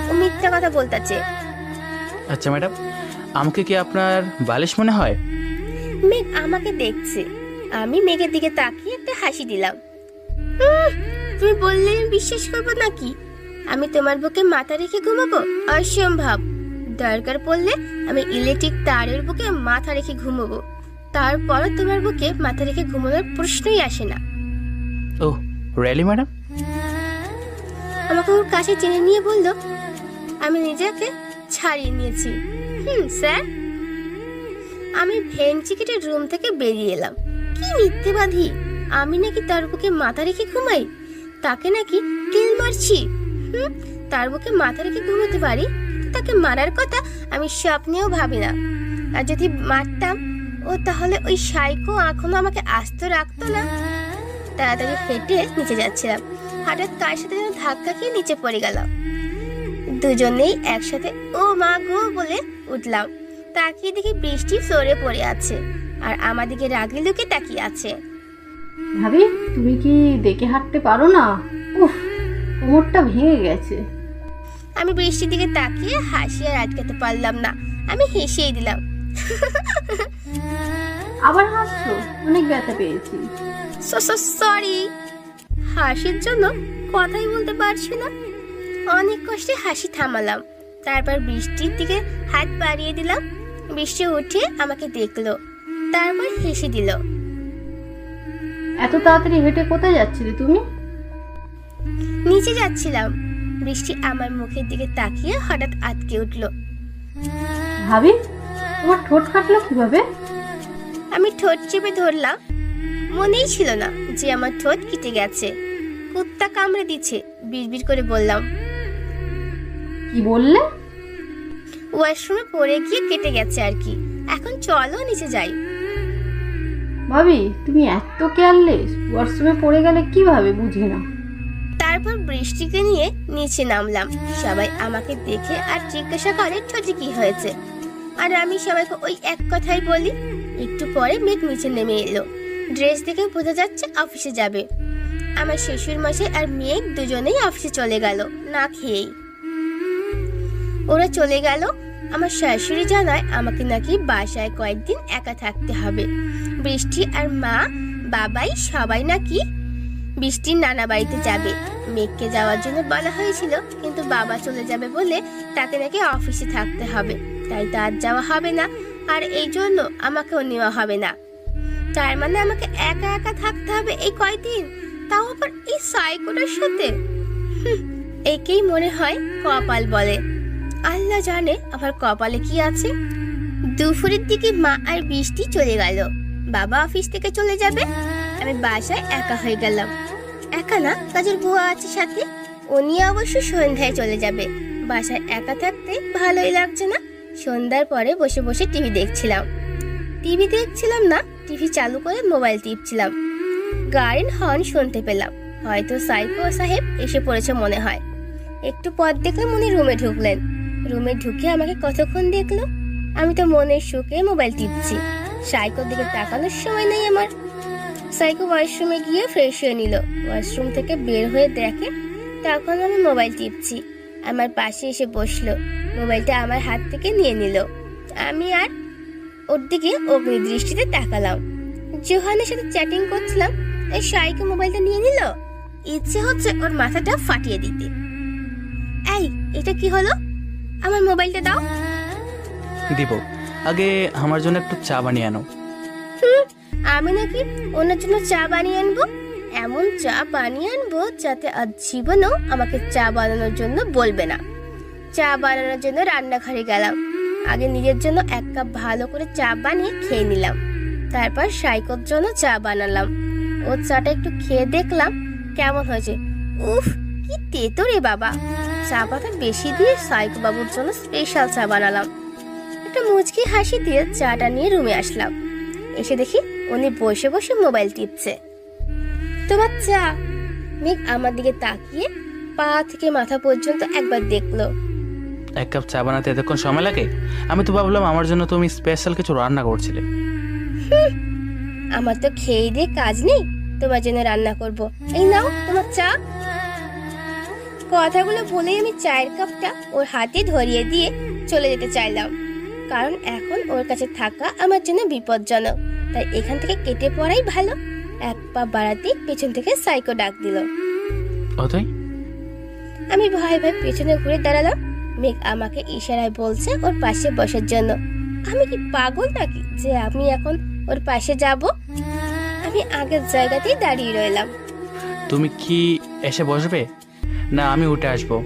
ও মিথ্যা কথা বলতেছে। আচ্ছা ম্যাডাম, আমাকে কি আপনার বালিশ মনে হয়? মেঘ আমাকে দেখছে। আমি মেঘের দিকে তাকিয়ে একটা হাসি দিলাম। তুমি বললে আমি বিশ্বাস করবো নাকি? আমি তোমার বুকে মাথা রেখে ঘুমাবো? অসম্ভব। দরকার পড়লে আমি ইলেকট্রিক তারের বুকে মাথা রেখে ঘুমাবো, তারপরও তোমার বুকে মাথা রেখে ঘুমানোর প্রশ্নই আসে না। ও রিয়েলি ম্যাডাম? আমাকে ওর কাছে টেনে নিয়ে বলল, আমি নিজেকে ছাড়িয়ে নিয়েছি। স্যার। আমি ভেংচি কেটে রুম থেকে বেরিয়ে এলাম। কি মিথ্যেবাদী! আমি নাকি তার বুকে মাথা রেখে ঘুমাই, তাকে নাকি কিল মারছি। তার বুকে মাথা রেখে ঘুমাতে পারি, তাকে মারার কথা আমি স্বপ্নেও ভাবি না। আর যদি মারতাম, ও তাহলে ওই সাইকো এখনো আমাকে আস্ত রাখতো না। তাড়াতাড়ি হেঁটে নিচে যাচ্ছিলাম, হঠাৎ কার সাথে যেন ধাক্কা খেয়ে নিচে পড়ে গেল। দুজনেই একসাথে ও মা গো বলে উঠলাম। তাকিয়ে দেখি বৃষ্টি ফ্লোরে পড়ে আছে আর আমার দিকে রাগি লুকে তাকিয়ে আছে। ভাবি, তুমি কি দেখে হাঁটতে পারো না? উফ, কোমরটা ভেঙে গেছে। আমি বৃষ্টির দিকে তাকিয়ে হাসি আর আটকাতে পারলাম না, আমি হেসেই দিলাম। আবার হাসছো? অনেক ব্যথা পেয়েছি। সরি। হাসির জন্য কথাই বলতে পারছি না। অনেক কষ্টে হাসি থামালাম, তারপর বৃষ্টির দিকে হাত বাড়িয়ে দিলাম। বৃষ্টি উঠে আমাকে দেখলো, তারপর হেসে দিল। এত তাড়াতাড়ি হেঁটে কোথায় যাচ্ছিলে তুমি? নিচে যাচ্ছিলাম। বৃষ্টি আমার মুখের দিকে তাকিয়ে হঠাৎ আটকে উঠলো। ভাবি, তোমার ঠোঁট কাটলো কিভাবে? আমি ঠোঁট চেপে ধরলাম, মনেই ছিল না যে আমার ঠোঁট কেটে গেছে। কুত্তা কামড়ে দিচ্ছে, বিড়বিড় করে বললাম। কি বললে? ওয়াশরুমে পড়ে গিয়ে কেটে গেছে আর কি। এখন চলো নিচে যাই। ভাবি, তুমি এত কেয়ারলেস, ওয়াশরুমে পড়ে গেলে কিভাবে বুঝি না। তারপর বৃষ্টিকে নিয়ে নিচে নামলাম। সবাই আমাকে দেখে আর জিজ্ঞাসা করে ঠোঁটে কি হয়েছে, আর আমি সবাইকে ওই এক কথাই বলি। একটু পরে মেঘ নিচে নেমে এলো। ড্রেস দেখে বোঝা যাচ্ছে অফিসে যাবে। আমার শ্বশুর মশাই আর মেঘ দুজনেই অফিসে চলে গেল না খেয়েই। ওরা চলে গেল। আমার শাশুড়ি জানায় আমাকে নাকি বাসায় কয়েকদিন একা থাকতে হবে। বৃষ্টি আর মা বাবাই সবাই নাকি বৃষ্টির নানা বাড়িতে যাবে। মেঘকে যাওয়ার জন্য বলা হয়েছিল, কিন্তু বাবা চলে যাবে বলে তাকে নাকি অফিসে থাকতে হবে, তাই তো আর যাওয়া হবে না। আর এই জন্য আমাকেও নেওয়া হবে না। তার মানে আমাকে একা একা থাকতে হবে এই কয়দিন, তাও আবার এই সাইকোটার সাথে। একেই মনে হয় কপাল বলে। আল্লাহ জানে আমার কপালে কি আছে। দুপুরের দিকে মা আর বৃষ্টি চলে গেল। বাবা অফিস থেকে চলে যাবে। আমি বাসায় একা হয়ে গেলাম। একা না, কাজের বুয়া আছে সাথে। উনি অবশ্য সন্ধ্যায় চলে যাবে। বাসায় একা থাকতে ভালোই লাগছে না। সন্ধ্যার পরে বসে বসে টিভি দেখছিলাম না, টিভি চালু করে মোবাইল টিপছিলাম। গাড়ির হর্ন শুনতে পেলাম। হয়তো সাইকো সাহেব এসে পড়েছে মনে হয়। একটু পর দেখলাম উনি রুমে ঢুকলেন। রুমে ঢুকে আমাকে কতক্ষণ দেখলো। আমি তো মনের সুখে মোবাইল টিপছি, সাইকোর দিকে তাকানোর সময় নেই আমার। সাইকো ওয়াশরুমে গিয়ে ফ্রেশ হয়ে নিল। ওয়াশরুম থেকে বের হয়ে দেখে তখন আমি মোবাইল টিপছি। আমার পাশে এসে বসলো, মোবাইলটা আমার হাত থেকে নিয়ে নিল। আমি আর ওর দিকে অগ্নি দৃষ্টিতে তাকালাম। জোহানের সাথে চ্যাটিং করছিলাম, এই সাইকো মোবাইলটা নিয়ে নিল। ইচ্ছে হচ্ছে ওর মাথাটা ফাটিয়ে দিতে। এই, এটা কি হলো? আমার মোবাইলটা দাও। দিব, আগে আমার জন্য একটু চা বানিয়ে আনো। আমি নাকি ওনার জন্য চা বানিয়ে আনবো? এমন চা বানিয়ে আনবো যাতে আজ জীবনেও আমাকে চা বানানোর জন্য বলবে না। চা বানানোর জন্য রান্নাঘরে গেলাম। আগে নিজের জন্য এক কাপ ভালো করে চা বানিয়ে খেয়ে নিলাম। তারপর সাইকোর জন্য চা বানালাম। ওর চাটা একটু খেয়ে দেখলাম কেমন হয়েছে। উফ, কি তেতো রে বাবা! চা পাতা বেশি দিয়ে সাইকো বাবুর জন্য স্পেশাল চা বানালাম। একটা মুচকি হাসি দিয়ে চাটা নিয়ে রুমে আসলাম। এসে দেখি উনি বসে বসে মোবাইল টিপছে। তোমার চা। মেঘ আমার দিকে তাকিয়ে পা থেকে মাথা পর্যন্ত একবার দেখলো। এক কাপ চা বানাতে এতক্ষণ সময় লাগে? আমি তো ভাবলাম আমার জন্য তুমি স্পেশাল কিছু রান্না করছিলে। আমার তো খেয়ে দিয়ে কাজ নেই, তোমার জন্য রান্না করব। এই নাও তোমার চা। কথাগুলো বলেই আমি চায়ের কাপটা ওর হাতে ধরিয়ে দিয়ে চলে যেতে চাইলাম, কারণ এখন ওর কাছে থাকা আমার জন্য বিপজ্জনক। তাই এখান থেকে কেটে পড়াই ভালো। এক পা বাড়াতেই পেছন থেকে সাইকো ডাক দিল। অতই আমি ভয় ভয় পেছনে ঘুরে দাঁড়ালাম। মেঘ আমাকে ইশারায় বলছে ওর পাশে বসার জন্য। আমি কি পাগল নাকি যে আমি এখন ওর পাশে যাব? আমি আগের জায়গাতেই দাঁড়িয়ে রইলাম। তুমি কি এসে বসবে না আমি উঠে আসবো?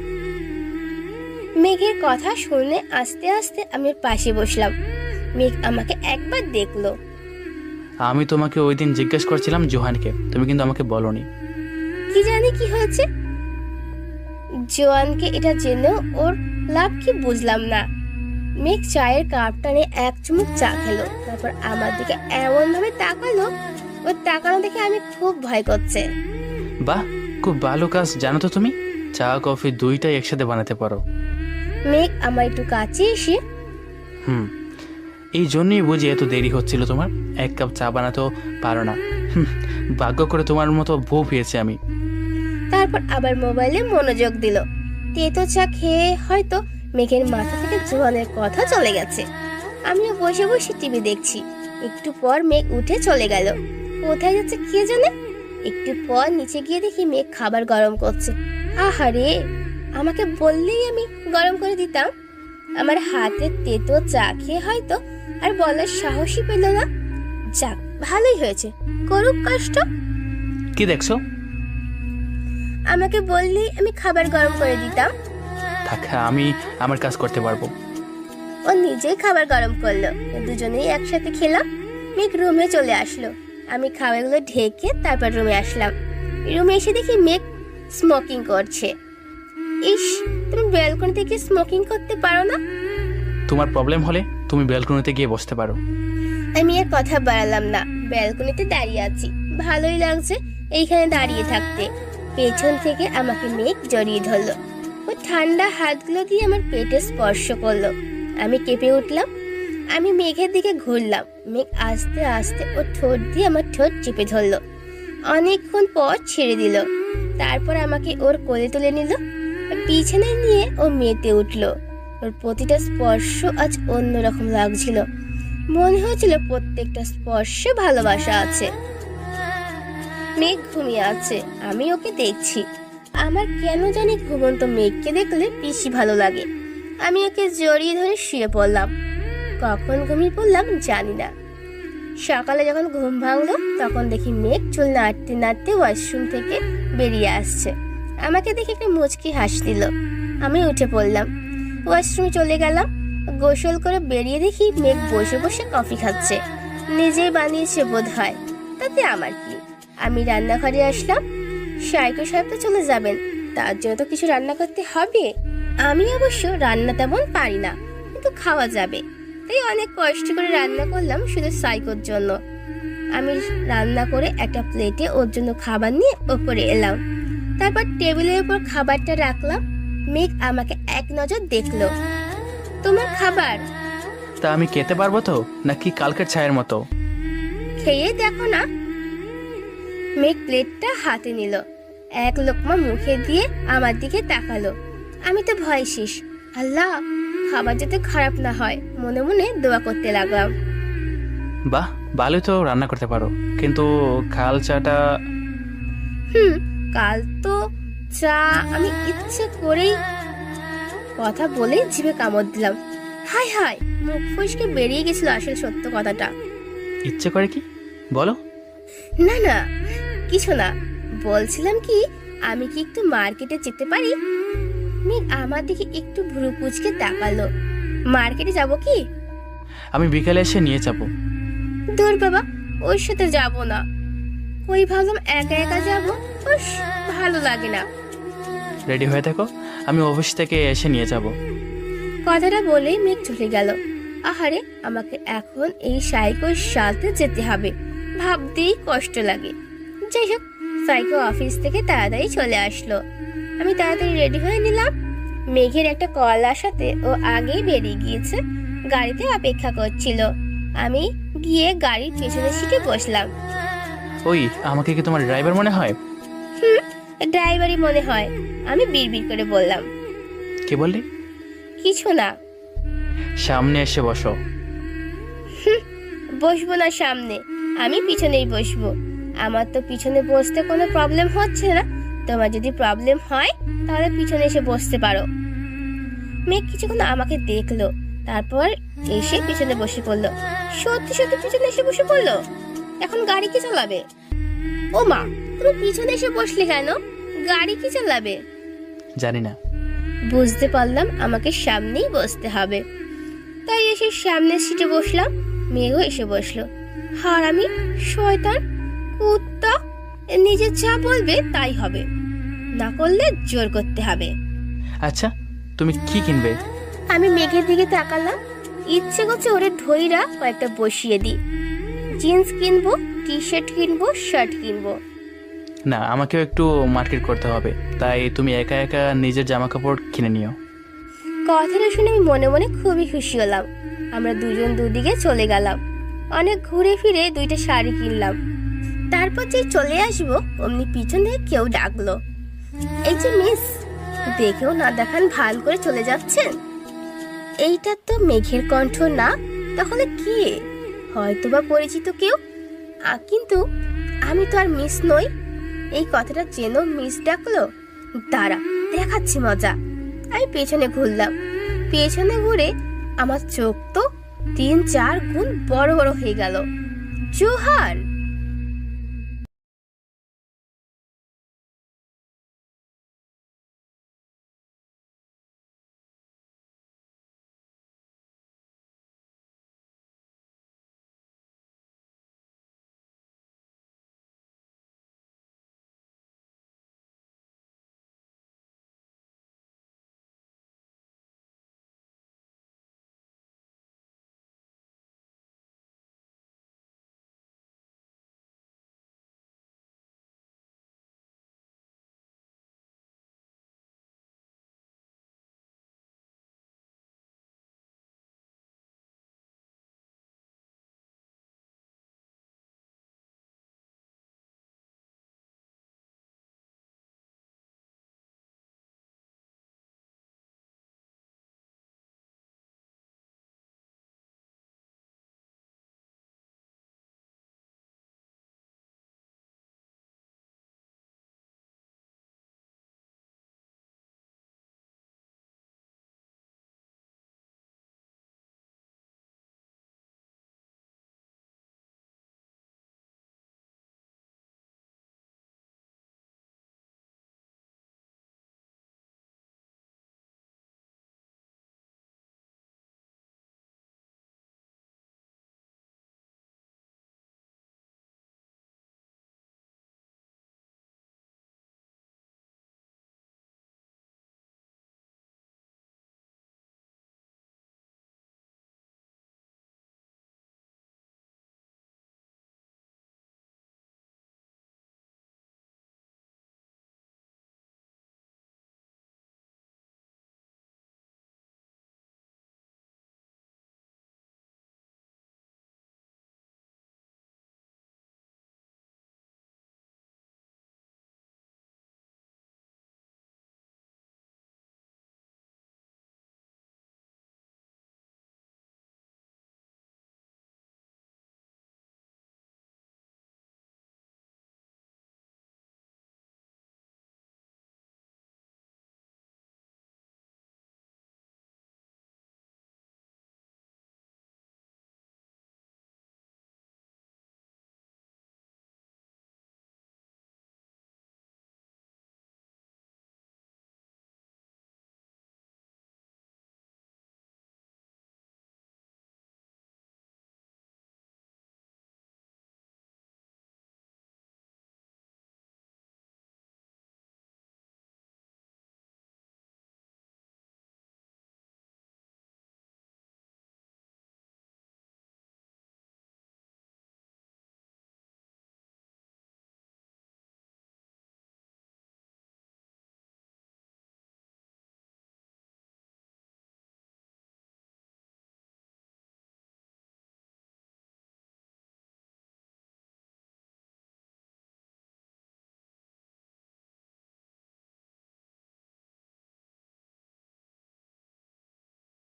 মেঘের কথা শুনে আস্তে আস্তে আমি ওর পাশে বসলাম। মেঘ আমাকে একবার দেখলো। আমি তোমাকে ওই দিন জিজ্ঞেস করছিলাম জোহানকে, তুমি কিন্তু আমাকে বলোনি। কি জানি কি হয়েছে জোয়ানকে, এটা জেনেও ওর লাভ কি বুঝলাম না। মেঘ চায়ের কাপটা নিয়ে এক চুমুক চা খেলো, তারপর আমার দিকে এমন ভাবে তাকালো, ওর তাকানো দেখে আমি খুব ভয় করছে। বাহ, খুব ভালো কাজ জানো তো তুমি, চা কফি দুইটাই একসাথে বানাতে পারো। মেঘ আমার একটু কাছে এসে, এই জন্যই বুঝি এত দেরি হচ্ছিল তোমার, এক কাপ চা বানাতেও পারো না। ভাগ্য করে তোমার মতো বউ পেয়েছি আমি। তারপর আবার মোবাইলে মনোযোগ দিল। তেতো চা খেয়ে হয়তো মেঘের মাথা থেকে জোয়ানের কথা চলে গেছে। আমিও বসে বসে টিভি দেখছি। একটু পর মেঘ উঠে চলে গেল, কোথায় যাচ্ছে কে জানে। একটু পর নিচে গিয়ে দেখি মেঘ খাবার গরম করছে। আহারে, আমাকে বললেই আমি গরম করে দিতাম। আমার হাতে তেতো চা খেয়ে হয়তো আর বলার সাহসই পেল না। যাক, ভালোই হয়েছে, করুক কষ্ট। কি দেখছো? আমাকে বললেই আমি খাবার গরম করে দিতাম। থাক, আমি আমার কাজ করতে পারবো। ও নিজেই খাবার গরম করলো, দুজনেই একসাথে খেলাম। মেঘ রুমে চলে আসলো। আমি খাবারগুলো ঢেকে তারপর রুমে আসলাম। রুমে এসে দেখি মেঘ স্মোকিং করছে। ইস, তুমি ব্যালকনি থেকে স্মোকিং করতে পারো না? তোমার প্রবলেম হলে তুমি ব্যালকনিতে গিয়ে বসতে পারো। আমি আর কথা বাড়ালাম না, ব্যালকনিতে দাঁড়িয়ে আছি। ভালোই লাগছে এইখানে দাঁড়িয়ে থাকতে। পেছন থেকে আমাকে মেঘ জড়িয়ে ধরলো। ও ঠান্ডা হাতগুলো দিয়ে আমার পেটে স্পর্শ করলো। আমি কেঁপে উঠলাম। আমি মেঘের দিকে ঘুরলাম। মেঘ আস্তে আস্তে ও ঠোঁট দিয়ে আমার ঠোঁট চেপে ধরলো। অনেকক্ষণ পর ছেড়ে দিল। তারপর আমাকে ওর কোলে তুলে নিল। বিছানায় নিয়ে ও মেতে উঠলো। ওর প্রতিটা স্পর্শ আজ অন্যরকম লাগছিল। মনে হয়েছিল প্রত্যেকটা স্পর্শে ভালোবাসা আছে। মেঘ ঘুমিয়ে আছে, আমি ওকে দেখছি। আমার কেন জানি ঘুমন্ত মেঘকে দেখলে বেশি ভালো লাগে। আমি ওকে জড়িয়ে ধরে শুয়ে পড়লাম। কখন ঘুমিয়ে পড়লাম জানি না। সকালে যখন ঘুম ভাঙলো তখন দেখি মেঘ চুল নাড়তে নাড়তে ওয়াশরুম থেকে বেরিয়ে আসছে। আমাকে দেখে একটা মুচকি হাসি দিল। আমি উঠে পড়লাম, ওয়াশরুমে চলে গেলাম। গোসল করে বেরিয়ে দেখি মেঘ বসে বসে কফি খাচ্ছে। নিজেই বানিয়েছে বোধ হয়, তাতে আমার কি। আমি রান্নাঘরে আসলাম। সাইকো সাহেব তো চলে যাবেন, তার জন্য তো কিছু রান্না করতে হবে। আমি অবশ্য রান্না তেমন পারি না, কিন্তু খাওয়া যাবে, তাই অনেক কষ্ট করে রান্না করলাম শুধু সাইকোর জন্য। আমি রান্না করে একটা প্লেটে ওর জন্য খাবার নিয়ে ওপরে এলাম। তারপর টেবিলের উপর খাবারটা রাখলাম। মেঘ আমাকে এক নজর দেখলো। তোমার খাবার। তা আমি খেতে পারবো তো, নাকি কালকের ছায়ের মতো? খেয়ে দেখো না। মেঘ প্লেটটা হাতে নিল, এক লোকমা মুখে দিয়ে আমার দিকে তাকালো। আমি তো ভয় শেষ। আল্লাহ, খাবার যাতে খারাপ না হয়, মনে মনে দোয়া করতে লাগলাম। বাহ, ভালোই তো রান্না করতে পারো, কিন্তু কাল চাটা। কাল তো চা আমি ইচ্ছে করেই, কথা বলেই জিভে কামড় দিলাম। হায় হায়, মুখ ফসকে বেরিয়ে গেছিল আসল সত্য কথাটা। ইচ্ছে করে কি বলো? না না, কিছু না। বলছিলাম কি, আমি কি একটু মার্কেটে যেতে পারি? মেঘ আমার দিকে একটু ভ্রু কুচকে তাকালো। মার্কেটে যাব কি? আমি বিকালে এসে নিয়ে যাবো। দূর বাবা, ওর সাথে যাব না। ওই ভাবলাম একা একা যাব, ভালো লাগে না। রেডি হয়ে থাকো, আমি অফিস থেকে এসে নিয়ে যাব। কথাটা বলেই মেঘ চলে গেল। আহারে, আমাকে এখন এই সাইকোর সাথে যেতে হবে, ভাবতেই কষ্ট লাগে। যাই হোক, সাইকো অফিস থেকে তাড়াতাড়ি চলে আসলো। আমি তাড়াতাড়ি রেডি হয়ে নিলাম। মেঘের একটা কল আসাতে ও আগেই বেরিয়ে গিয়েছে, গাড়িতে অপেক্ষা করছিল। আমি গিয়ে গাড়ির পেছনের সিটে বসলাম। ওই, আমাকে কি তোমার ড্রাইভার মনে হয়? ড্রাইভারই মনে হয়, আমি বিড়বিড় করে বললাম। কি বললি? কিছু না। সামনে এসে বসো। বসবো না সামনে, আমি পিছনেই বসবো। আমার তো পিছনে বসতে কোনো প্রবলেম হচ্ছে না। তোমার যদি প্রবলেম হয় তাহলে পিছনে এসে বসতে পারো। মেঘ কিছুক্ষণ আমাকে দেখলো, তারপর এসে পিছনে বসে পড়লো। সত্যি সত্যি পিছনে এসে বসে পড়লো। এখন গাড়ি কি চালাবে? ও মা, তুমি পিছনে এসে বসলে কেন? গাড়ি কি চালাবে? জানি না। বুঝতে পারলাম আমাকে সামনেই বসতে হবে, তাই এসে সামনের সিটে বসলাম। মেঘও এসে বসলো। হারামি, শয়তান, কুত্তা, নিজে যা বলবে তাই হবে, না করলে জোর করতে হবে। আচ্ছা, তুমি কি কিনবে? আমি মেঘের দিকে তাকালাম, ইচ্ছে করছে ওরে ধইরা কয়েকটা বসিয়ে দিই। জিন্স কিনবো, টি শার্ট কিনবো, শার্ট কিনবো। না, আমাকেও একটু মার্কেট করতে হবে, তাই তুমি একা একা নিজের জামা কাপড় কিনে নিও। কথাটা শুনে আমি মনে মনে খুবই খুশি হলাম। আমরা দুজন দুদিকে চলে গেলাম, অনেক ঘুরে ফিরে 2টা শাড়ি কিনলাম। তারপর যে চলে আসবো অমনি পিছন থেকে কেউ ডাকলো, এই যে মিস, দেখেও না দেখান ভাল করে চলে যাচ্ছেন। এইটা তো মেঘের কণ্ঠ না, তাহলে কি? হয়তোবা পরিচিত কেউ, কিন্তু আমি তো আর মিস নই। এই কথাটা যেন মিস ডাকলো। দাঁড়া, দেখাচ্ছি মজা। আমি পেছনে ঘুরলাম, পেছনে ঘুরে আমার চোখ তো 3-4 গুণ বড় বড় হয়ে গেল। জোহান,